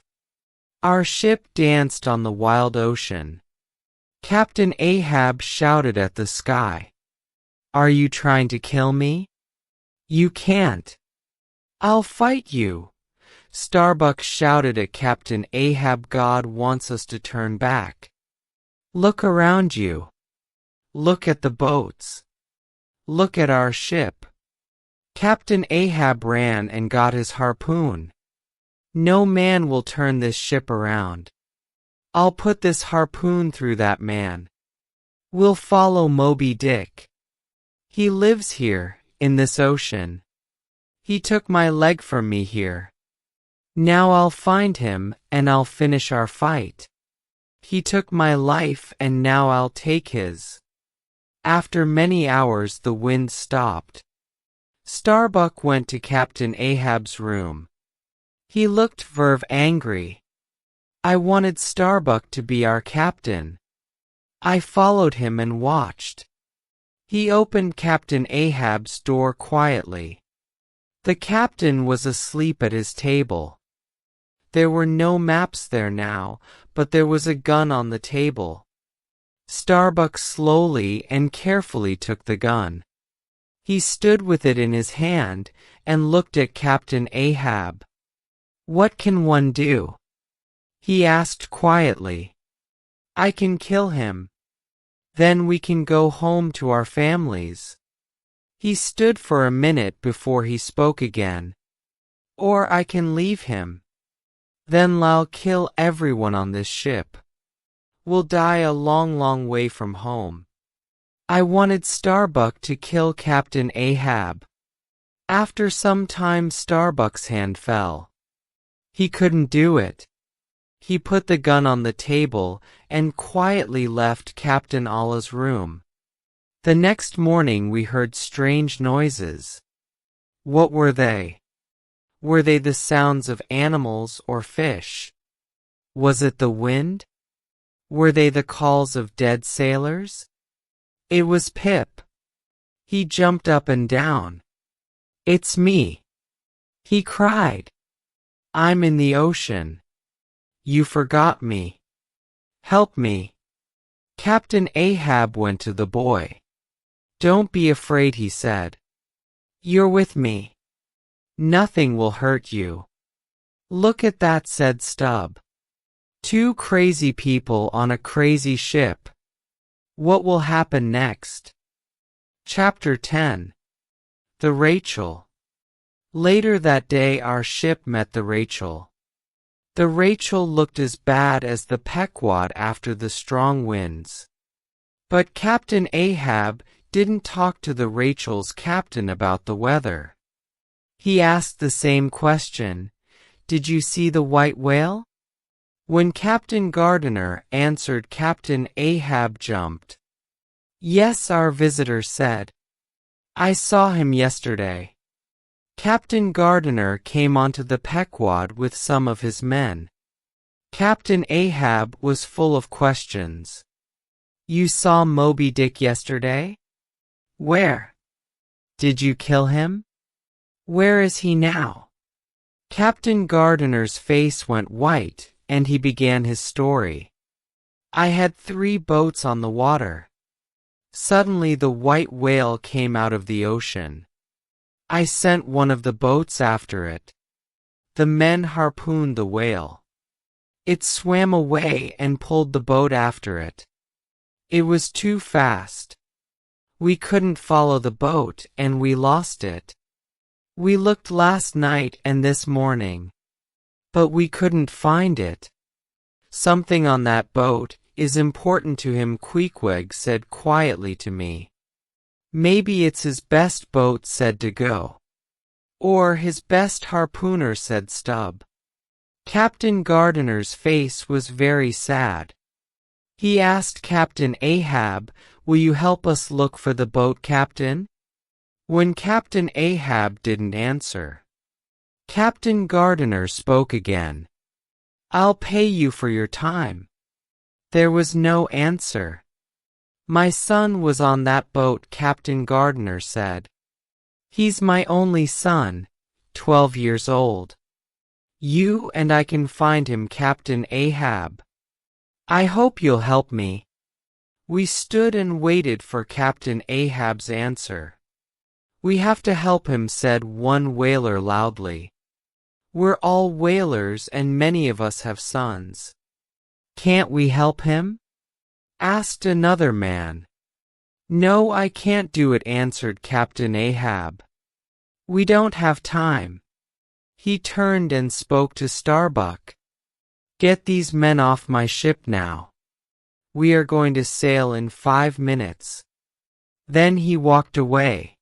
Our ship danced on the wild ocean. Captain Ahab shouted at the sky, "Are you trying to kill me? You can't. I'll fight you." Starbuck shouted at Captain Ahab, "God wants us to turn back. Look around you. Look at the boats. Look at our ship." Captain Ahab ran and got his harpoon. "No man will turn this ship around. I'll put this harpoon through that man. We'll follow Moby-Dick. He lives here, in this ocean. He took my leg from me here. Now I'll find him, and I'll finish our fight. He took my life, and now I'll take his." After many hours the wind stopped. Starbuck went to Captain Ahab's room. He looked very angry. I wanted Starbuck to be our captain. I followed him and watched. He opened Captain Ahab's door quietly. The captain was asleep at his table. There were no maps there now, but there was a gun on the table. Starbuck slowly and carefully took the gun. He stood with it in his hand and looked at Captain Ahab. "What can one do?" he asked quietly. "I can kill him. Then we can go home to our families." He stood for a minute before he spoke again. "Or I can leave him. Then I'll kill everyone on this ship. We'll die a long, long way from home." I wanted Starbuck to kill Captain Ahab. After some time Starbuck's hand fell. He couldn't do it. He put the gun on the table and quietly left Captain Allah's room. The next morning we heard strange noises. What were they? Were they the sounds of animals or fish? Was it the wind? Were they the calls of dead sailors? It was Pip. He jumped up and down. "It's me," he cried. "I'm in the ocean. You forgot me. Help me." Captain Ahab went to the boy. "Don't be afraid," he said. "You're with me. Nothing will hurt you." "Look at that," said Stubb. "Two crazy people on a crazy ship. What will happen next?" Chapter 10. The Rachel. Later that day our ship met the Rachel. The Rachel looked as bad as the Pequod after the strong winds. But Captain Ahab didn't talk to the Rachel's captain about the weather. He asked the same question, "Did you see the white whale?" When Captain Gardiner answered, Captain Ahab jumped. "Yes," our visitor said. "I saw him yesterday." Captain Gardiner came onto the Pequod with some of his men. Captain Ahab was full of questions. You saw Moby-Dick yesterday? Where? Did you kill him? Where is he now? Captain Gardiner's face went white, and he began his story. I had 3 boats on the water. Suddenly the white whale came out of the ocean. I sent one of the boats after it. The men harpooned the whale. It swam away and pulled the boat after it. It was too fast. We couldn't follow the boat and we lost it. We looked last night and this morning, but we couldn't find it. Something on that boat is important to him, Queequeg said quietly to me. Maybe it's his best boat, said Dago. Or his best harpooner, said Stubb. Captain Gardiner's face was very sad. He asked Captain Ahab, will you help us look for the boat, Captain? When Captain Ahab didn't answer, Captain Gardiner spoke again. I'll pay you for your time. There was no answer. My son was on that boat, Captain Gardiner said. He's my only son, 12 years old. You and I can find him, Captain Ahab. I hope you'll help me. We stood and waited for Captain Ahab's answer. We have to help him, said one whaler loudly. We're all whalers and many of us have sons. Can't we help him? Asked another man. No, I can't do it, answered Captain Ahab. We don't have time. He turned and spoke to Starbuck. Get these men off my ship now. We are going to sail in 5 minutes. Then he walked away.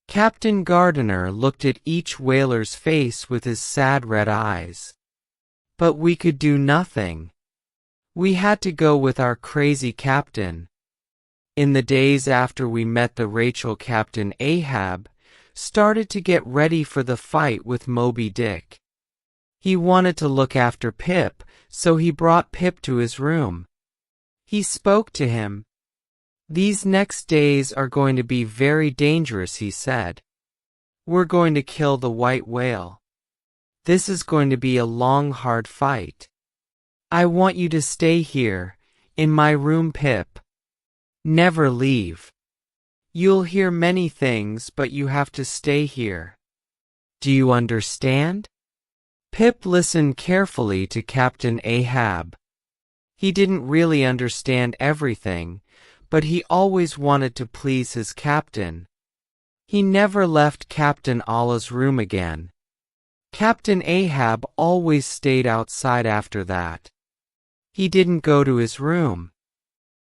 Captain Gardiner looked at each whaler's face with his sad red eyes. But we could do nothing. We had to go with our crazy captain. In the days after we met the Rachel, Captain Ahab started to get ready for the fight with Moby-Dick. He wanted to look after Pip, so he brought Pip to his room. He spoke to him. These next days are going to be very dangerous, he said. We're going to kill the white whale. This is going to be a long, hard fight. I want you to stay here, in my room, Pip. Never leave. You'll hear many things, but you have to stay here. Do you understand? Pip listened carefully to Captain Ahab. He didn't really understand everything, but he always wanted to please his captain. He never left Captain Allah's room again. Captain Ahab always stayed outside after that. He didn't go to his room.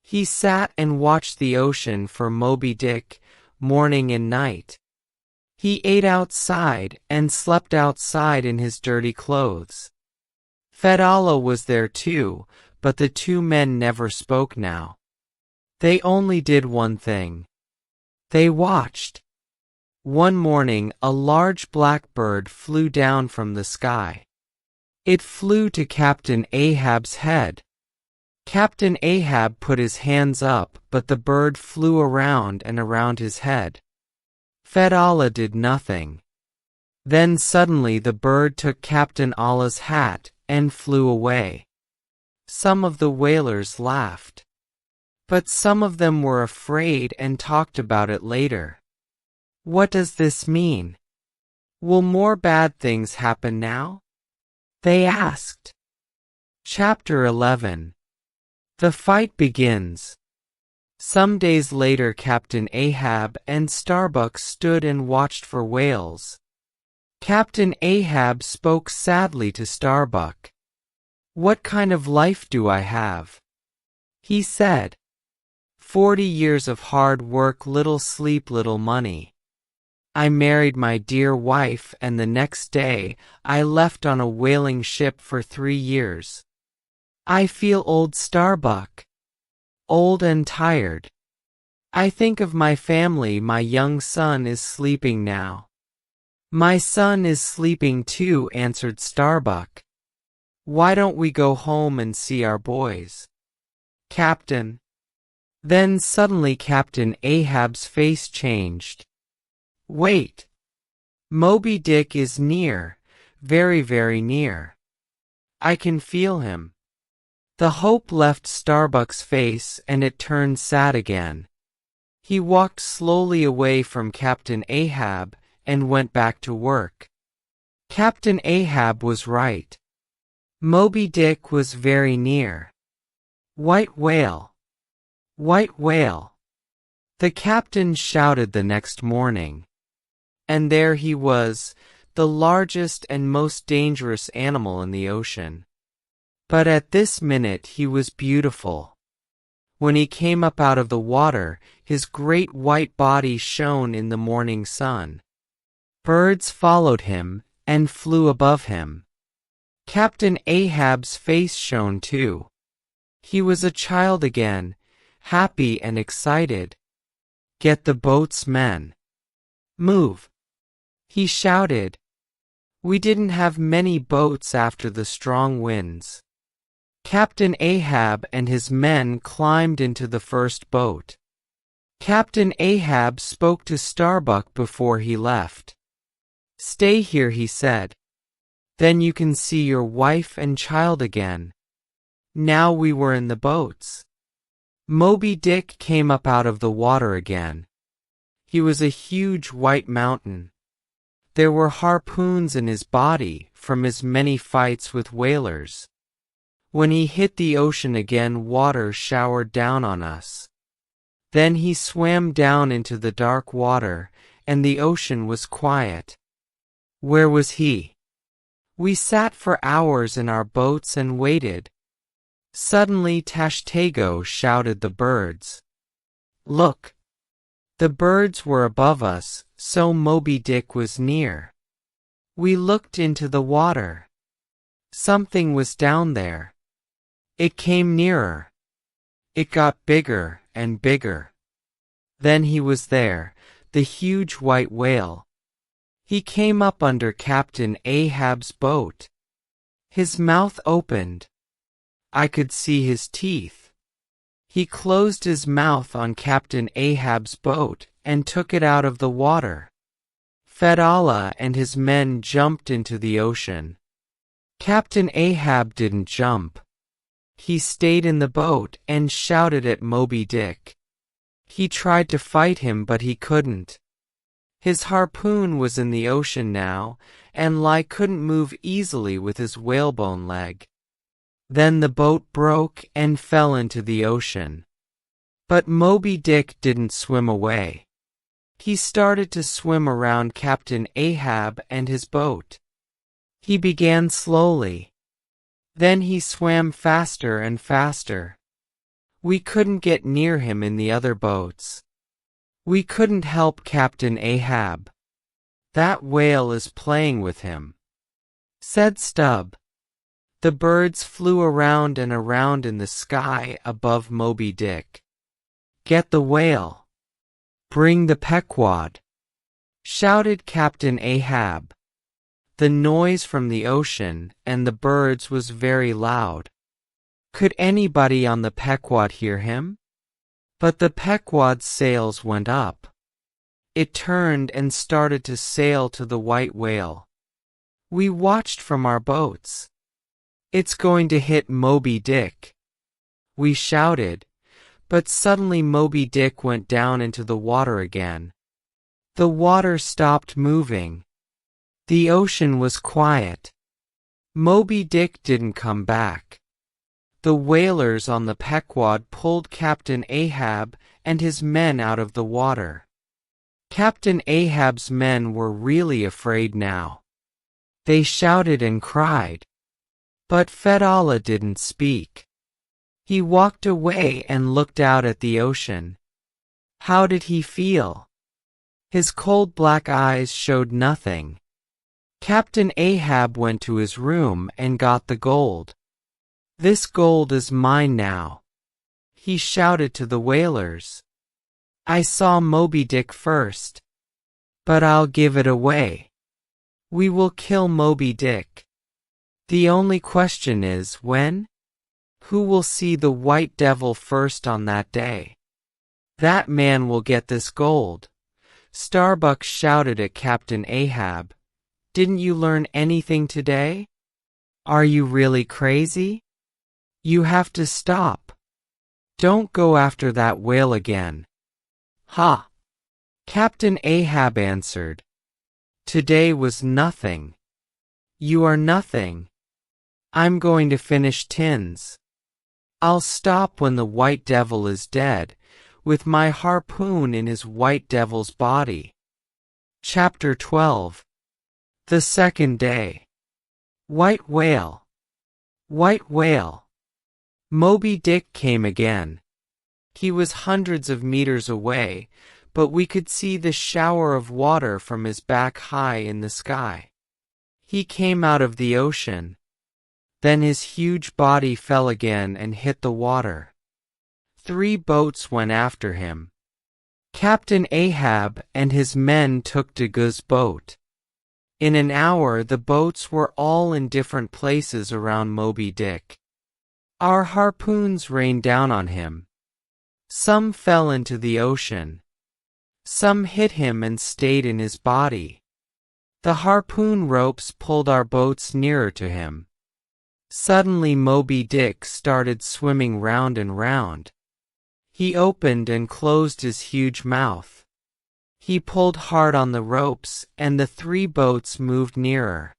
He sat and watched the ocean for Moby-Dick, morning and night. He ate outside and slept outside in his dirty clothes. Fedallah was there too, but the 2 men never spoke now. They only did one thing. They watched. One morning a large black bird flew down from the sky. It flew to Captain Ahab's head. Captain Ahab put his hands up, but the bird flew around and around his head. Fedallah did nothing. Then suddenly the bird took Captain Allah's hat and flew away. Some of the whalers laughed. But some of them were afraid and talked about it later. What does this mean? Will more bad things happen now? They asked. Chapter 11. The fight begins. Some days later, Captain Ahab and Starbuck stood and watched for whales. Captain Ahab spoke sadly to Starbuck. What kind of life do I have? He said. 40 years of hard work, little sleep, little money. I married my dear wife and the next day I left on a whaling ship for 3 years. I feel old, Starbuck. Old and tired. I think of my family. My young son is sleeping now. My son is sleeping too, answered Starbuck. Why don't we go home and see our boys? Captain. Then suddenly Captain Ahab's face changed. Wait! Moby-Dick is near, very, very near. I can feel him. The hope left Starbuck's face and it turned sad again. He walked slowly away from Captain Ahab and went back to work. Captain Ahab was right. Moby-Dick was very near. White whale! White whale! The captain shouted the next morning. And there he was, the largest and most dangerous animal in the ocean. But at this minute he was beautiful. When he came up out of the water, his great white body shone in the morning sun. Birds followed him and flew above him. Captain Ahab's face shone too. He was a child again, happy and excited. Get the boats, men. Move! He shouted. We didn't have many boats after the strong winds. Captain Ahab and his men climbed into the first boat. Captain Ahab spoke to Starbuck before he left. Stay here, he said. Then you can see your wife and child again. Now we were in the boats. Moby-Dick came up out of the water again. He was a huge white mountain. There were harpoons in his body from his many fights with whalers. When he hit the ocean again, water showered down on us. Then he swam down into the dark water, and the ocean was quiet. Where was he? We sat for hours in our boats and waited. Suddenly Tashtego shouted the birds. Look! The birds were above us, so Moby-Dick was near. We looked into the water. Something was down there. It came nearer. It got bigger and bigger. Then he was there, the huge white whale. He came up under Captain Ahab's boat. His mouth opened. I could see his teeth. He closed his mouth on Captain Ahab's boat and took it out of the water. Fedallah and his men jumped into the ocean. Captain Ahab didn't jump. He stayed in the boat and shouted at Moby-Dick. He tried to fight him, but he couldn't. His harpoon was in the ocean now, and Lai couldn't move easily with his whalebone leg. Then the boat broke and fell into the ocean. But Moby-Dick didn't swim away. He started to swim around Captain Ahab and his boat. He began slowly. Then he swam faster and faster. We couldn't get near him in the other boats. We couldn't help Captain Ahab. That whale is playing with him, said Stubb. The birds flew around and around in the sky above Moby-Dick. Get the whale. Bring the Pequod, shouted Captain Ahab. The noise from the ocean and the birds was very loud. Could anybody on the Pequod hear him? But the Pequod's sails went up. It turned and started to sail to the white whale. We watched from our boats. It's going to hit Moby-Dick, we shouted, but suddenly Moby-Dick went down into the water again. The water stopped moving. The ocean was quiet. Moby-Dick didn't come back. The whalers on the Pequod pulled Captain Ahab and his men out of the water. Captain Ahab's men were really afraid now. They shouted and cried. But Fedallah didn't speak. He walked away and looked out at the ocean. How did he feel? His cold black eyes showed nothing. Captain Ahab went to his room and got the gold. This gold is mine now, he shouted to the whalers. I saw Moby-Dick first, but I'll give it away. We will kill Moby-Dick. The only question is when? Who will see the white devil first on that day? That man will get this gold. Starbuck shouted at Captain Ahab. Didn't you learn anything today? Are you really crazy? You have to stop. Don't go after that whale again. Ha! Captain Ahab answered. Today was nothing. You are nothing. I'm going to finish tins. I'll stop when the white devil is dead, with my harpoon in his white devil's body. Chapter 12. The second day. White whale. White whale. Moby-Dick came again. He was hundreds of meters away, but we could see the shower of water from his back high in the sky. He came out of the ocean. Then his huge body fell again and hit the water. 3 boats went after him. Captain Ahab and his men took Daggoo's boat. In an hour the boats were all in different places around Moby-Dick. Our harpoons rained down on him. Some fell into the ocean. Some hit him and stayed in his body. The harpoon ropes pulled our boats nearer to him. Suddenly Moby-Dick started swimming round and round. He opened and closed his huge mouth. He pulled hard on the ropes, and the 3 boats moved nearer.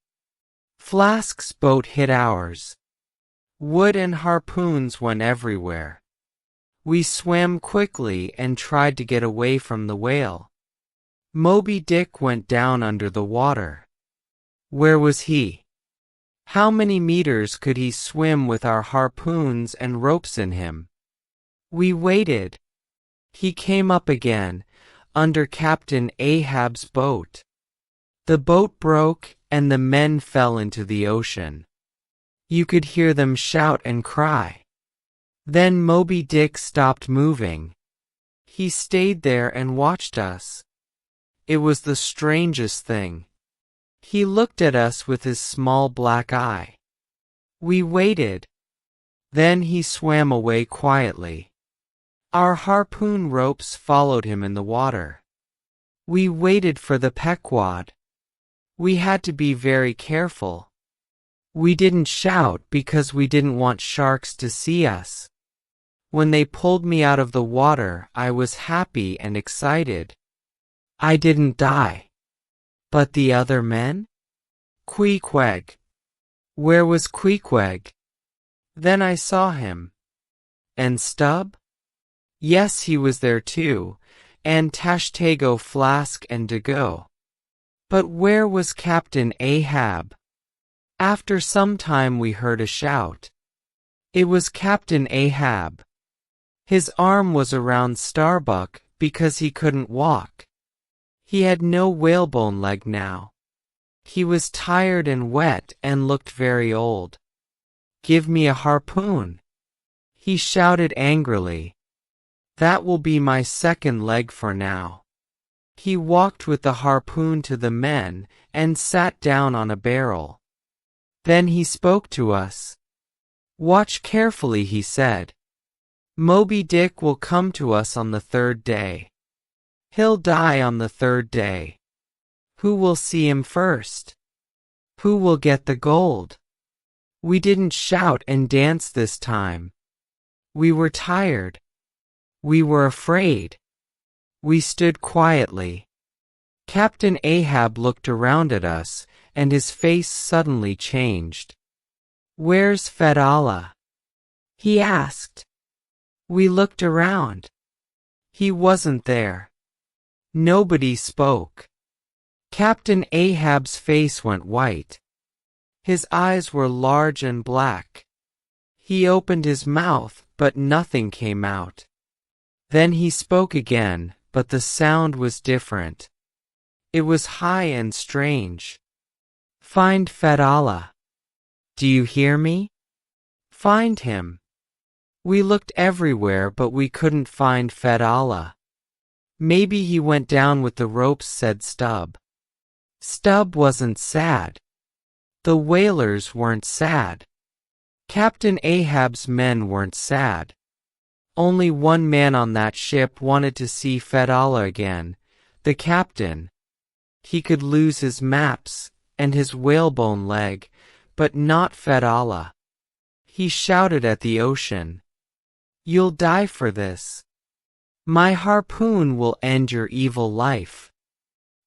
Flask's boat hit ours. Wood and harpoons went everywhere. We swam quickly and tried to get away from the whale. Moby-Dick went down under the water. Where was he? How many meters could he swim with our harpoons and ropes in him? We waited. He came up again, under Captain Ahab's boat. The boat broke, and the men fell into the ocean. You could hear them shout and cry. Then Moby-Dick stopped moving. He stayed there and watched us. It was the strangest thing. He looked at us with his small black eye. We waited. Then he swam away quietly. Our harpoon ropes followed him in the water. We waited for the Pequod. We had to be very careful. We didn't shout because we didn't want sharks to see us. When they pulled me out of the water, I was happy and excited. I didn't die. But the other men? Queequeg. Where was Queequeg? Then I saw him. And Stubb? Yes, he was there too, and Tashtego, Flask, and Daggoo. But where was Captain Ahab? After some time we heard a shout. It was Captain Ahab. His arm was around Starbuck because he couldn't walk. He had no whalebone leg now. He was tired and wet and looked very old. Give me a harpoon. He shouted angrily. That will be my second leg for now. He walked with the harpoon to the men and sat down on a barrel. Then he spoke to us. Watch carefully, he said. Moby-Dick will come to us on the 3rd day. He'll die on the 3rd day. Who will see him first? Who will get the gold? We didn't shout and dance this time. We were tired. We were afraid. We stood quietly. Captain Ahab looked around at us, and his face suddenly changed. Where's Fedallah? He asked. We looked around. He wasn't there. Nobody spoke. Captain Ahab's face went white. His eyes were large and black. He opened his mouth, but nothing came out. Then he spoke again, but the sound was different. It was high and strange. Find Fedallah. Do you hear me? Find him. We looked everywhere, but we couldn't find Fedallah. Maybe he went down with the ropes, said Stubb. Stubb wasn't sad. The whalers weren't sad. Captain Ahab's men weren't sad. Only one man on that ship wanted to see Fedallah again, the captain. He could lose his maps and his whalebone leg, but not Fedallah. He shouted at the ocean, "You'll die for this. My harpoon will end your evil life."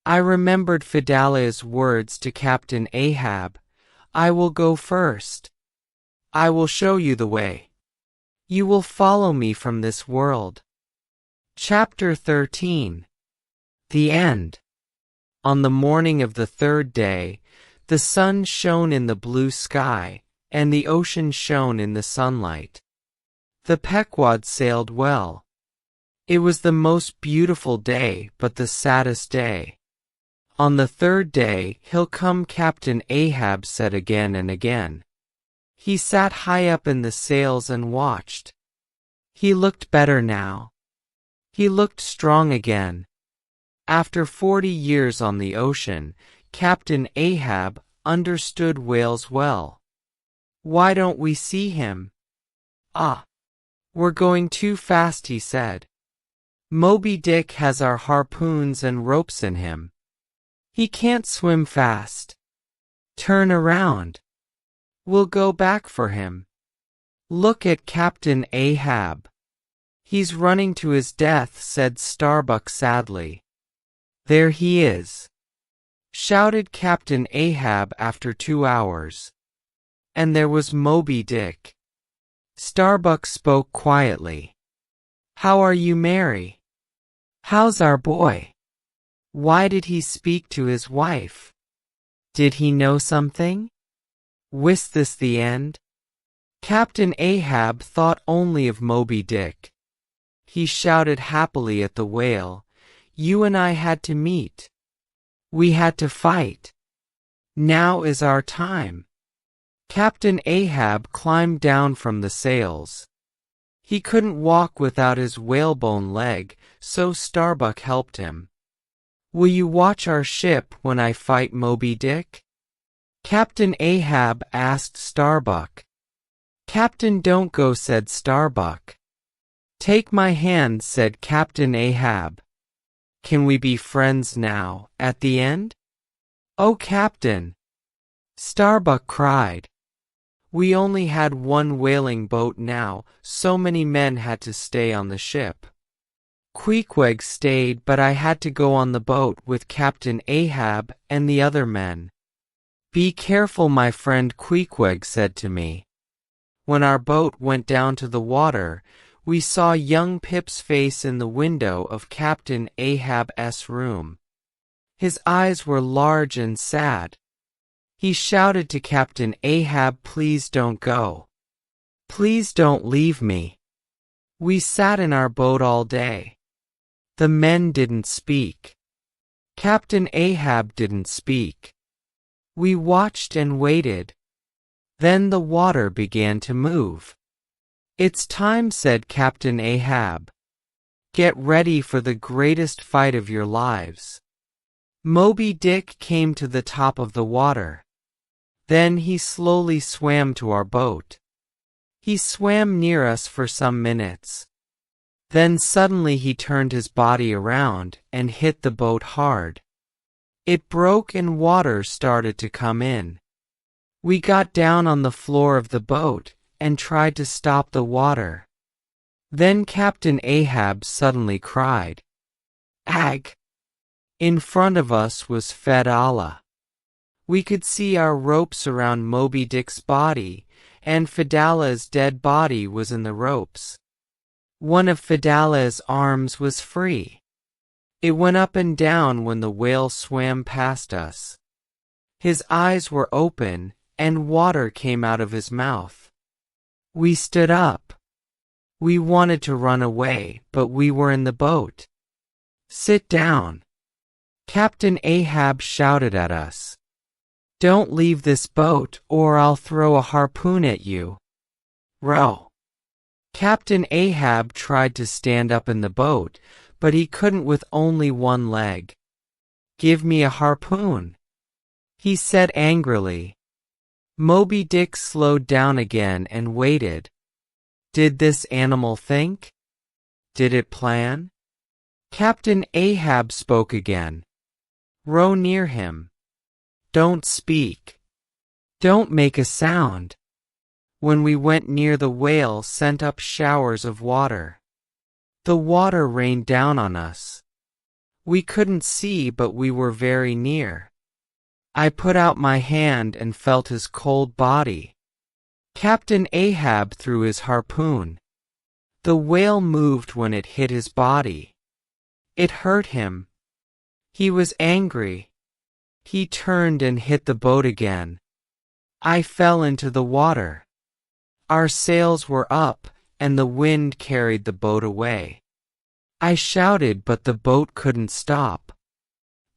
I remembered Fedallah's words to Captain Ahab, "I will go first. I will show you the way. You will follow me from this world." Chapter 13. The End. On the morning of the third day, the sun shone in the blue sky, and the ocean shone in the sunlight. The Pequod sailed well. It was the most beautiful day, but the saddest day. On the third day, "He'll come," Captain Ahab said again and again. He sat high up in the sails and watched. He looked better now. He looked strong again. After 40 years on the ocean, Captain Ahab understood whales well. "Why don't we see him?" "Ah, we're going too fast," he said. "Moby-Dick has our harpoons and ropes in him. He can't swim fast. Turn around. We'll go back for him. Look at Captain Ahab. He's running to his death," said Starbuck sadly. "There he is," shouted Captain Ahab after 2 hours. And there was Moby-Dick. Starbuck spoke quietly. "How are you, Mary? How's our boy? Why did he speak to his wife? Did he know something? Was this the end?" Captain Ahab thought only of Moby-Dick. He shouted happily at the whale, "You and I had to meet. We had to fight. Now is our time." Captain Ahab climbed down from the sails. He couldn't walk without his whalebone leg, so Starbuck helped him. "Will you watch our ship when I fight Moby-Dick?" Captain Ahab asked Starbuck. "Captain, don't go," said Starbuck. "Take my hand," said Captain Ahab. "Can we be friends now, at the end?" "Oh, Captain!" Starbuck cried. "We only had one whaling boat now, so many men had to stay on the ship. Queequeg stayed, but I had to go on the boat with Captain Ahab and the other men. 'Be careful, my friend,' Queequeg said to me. When our boat went down to the water, we saw young Pip's face in the window of Captain Ahab's room. His eyes were large and sad. He shouted to Captain Ahab, 'Please don't go. Please don't leave me.' We sat in our boat all day. The men didn't speak. Captain Ahab didn't speak. We watched and waited. Then the water began to move. 'It's time,' said Captain Ahab. 'Get ready for the greatest fight of your lives.' Moby-Dick came to the top of the water. Then he slowly swam to our boat. He swam near us for some minutes. Then suddenly he turned his body around and hit the boat hard. It broke and water started to come in. We got down on the floor of the boat and tried to stop the water. Then Captain Ahab suddenly cried, 'Ag!' In front of us was Fedallah. We could see our ropes around Moby-Dick's body, and Fedallah's dead body was in the ropes. One of Fedallah's arms was free. It went up and down when the whale swam past us. His eyes were open, and water came out of his mouth. We stood up. We wanted to run away, but we were in the boat. 'Sit down.' Captain Ahab shouted at us. 'Don't leave this boat, or I'll throw a harpoon at you. Row.' Captain Ahab tried to stand up in the boat, but he couldn't with only one leg. 'Give me a harpoon,' he said angrily. Moby-Dick slowed down again and waited. Did this animal think? Did it plan? Captain Ahab spoke again. Row near him. Don't speak. Don't make a sound. When we went near, the whale sent up showers of water. The water rained down on us. We couldn't see, but we were very near. I put out my hand and felt his cold body. Captain Ahab threw his harpoon. The whale moved when it hit his body. It hurt him. He was angry. He turned and hit the boat again. I fell into the water. Our sails were up, and the wind carried the boat away. I shouted, but the boat couldn't stop.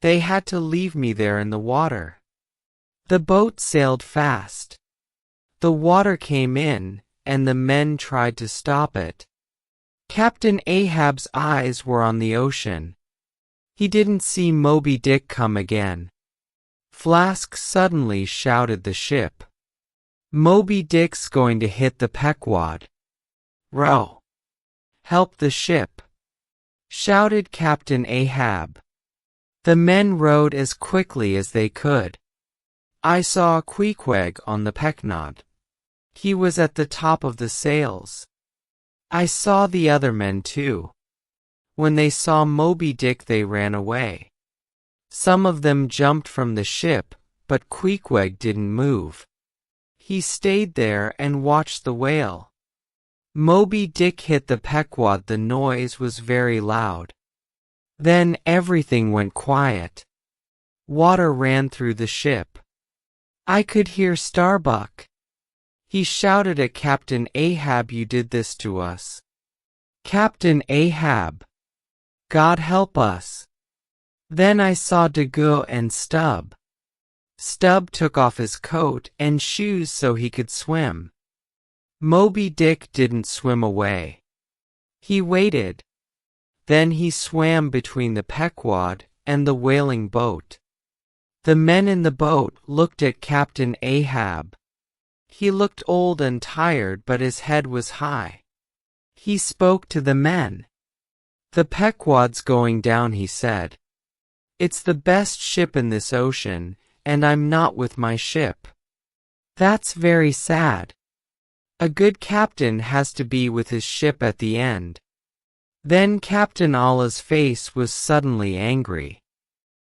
They had to leave me there in the water. The boat sailed fast. The water came in, and the men tried to stop it. Captain Ahab's eyes were on the ocean. He didn't see Moby-Dick come again. Flask suddenly shouted the ship. Moby-Dick's going to hit the Pequod. Row. Help the ship, shouted Captain Ahab. The men rowed as quickly as they could. I saw Queequeg on the Pequod. He was at the top of the sails. I saw the other men too. When they saw Moby-Dick, they ran away. Some of them jumped from the ship, but Queequeg didn't move. He stayed there and watched the whale. Moby-Dick hit the Pequod. The noise was very loud. Then everything went quiet. Water ran through the ship. I could hear Starbuck. He shouted at Captain Ahab, "You did this to us." Captain Ahab. God help us. Then I saw Dago and Stub. Stub took off his coat and shoes so he could swim. Moby-Dick didn't swim away. He waited. Then he swam between the Pequod and the whaling boat. The men in the boat looked at Captain Ahab. He looked old and tired, but his head was high. He spoke to the men. "The Pequod's going down," he said. "It's the best ship in this ocean, and I'm not with my ship. That's very sad. A good captain has to be with his ship at the end." Then Captain Allah's face was suddenly angry.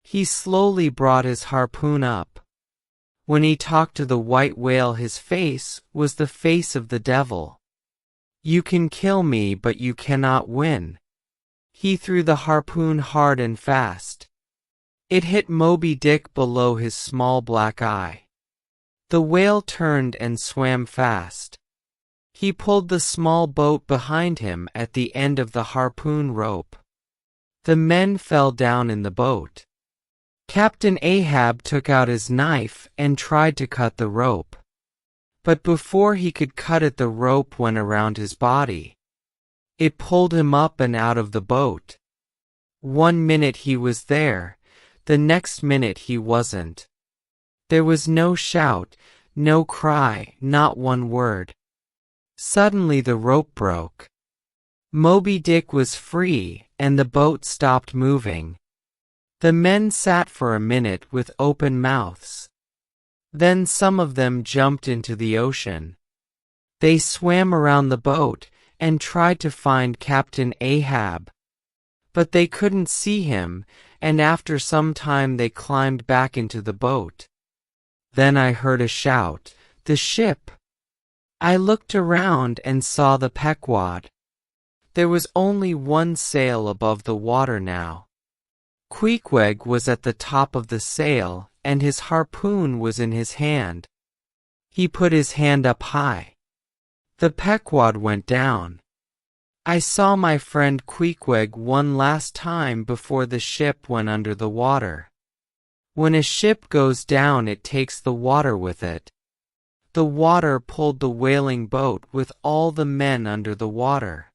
He slowly brought his harpoon up. When he talked to the white whale, his face was the face of the devil. "You can kill me, but you cannot win." He threw the harpoon hard and fast. It hit Moby-Dick below his small black eye. The whale turned and swam fast. He pulled the small boat behind him at the end of the harpoon rope. The men fell down in the boat. Captain Ahab took out his knife and tried to cut the rope. But before he could cut it, the rope went around his body. It pulled him up and out of the boat. 1 minute he was there, the next minute he wasn't. There was no shout, no cry, not one word. Suddenly the rope broke. Moby-Dick was free, and the boat stopped moving. The men sat for a minute with open mouths. Then some of them jumped into the ocean. They swam around the boat and tried to find Captain Ahab. But they couldn't see him, and after some time they climbed back into the boat. Then I heard a shout, "The ship!" I looked around and saw the Pequod. There was only one sail above the water now. Queequeg was at the top of the sail, and his harpoon was in his hand. He put his hand up high. The Pequod went down. I saw my friend Queequeg one last time before the ship went under the water. When a ship goes down, it takes the water with it. The water pulled the whaling boat with all the men under the water.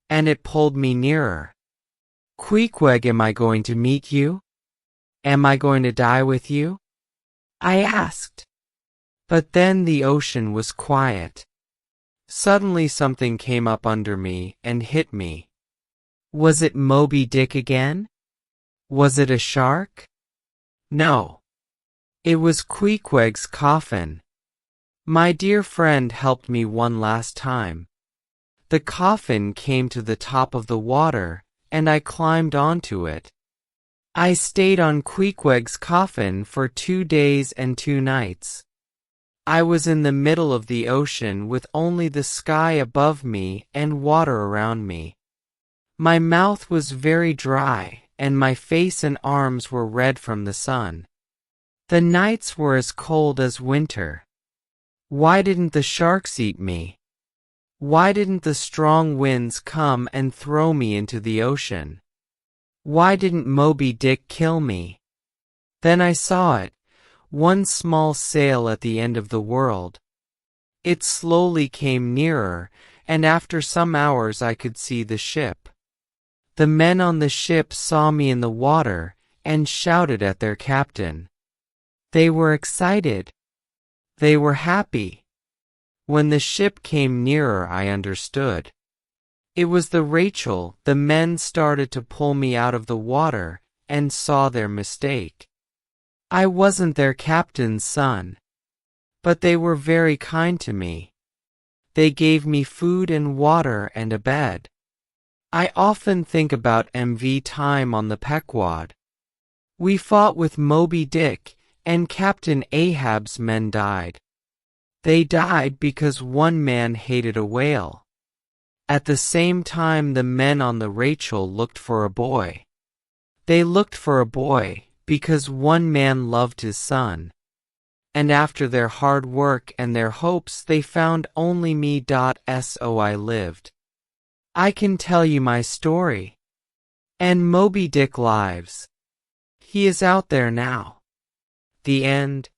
And it pulled me nearer. "Queequeg, am I going to meet you? Am I going to die with you?" I asked. But then the ocean was quiet. Suddenly something came up under me and hit me. Was it Moby-Dick again? Was it a shark? No. It was Queequeg's coffin. My dear friend helped me one last time. The coffin came to the top of the water, and I climbed onto it. I stayed on Queequeg's coffin for 2 days and 2 nights. I was in the middle of the ocean with only the sky above me and water around me. My mouth was very dry, and my face and arms were red from the sun. The nights were as cold as winter. Why didn't the sharks eat me? Why didn't the strong winds come and throw me into the ocean? Why didn't Moby-Dick kill me? Then I saw it, one small sail at the end of the world. It slowly came nearer, and after some hours I could see the ship. The men on the ship saw me in the water and shouted at their captain. They were excited. They were happy. When the ship came nearer, I understood. It was the Rachel. The men started to pull me out of the water and saw their mistake. I wasn't their captain's son. But they were very kind to me. They gave me food and water and a bed. I often think about MV time on the Pequod. We fought with Moby-Dick, and Captain Ahab's men died. They died because one man hated a whale. At the same time, the men on the Rachel looked for a boy. They looked for a boy because one man loved his son. And after their hard work and their hopes, they found only me. So I lived. I can tell you my story. And Moby-Dick lives. He is out there now. The end.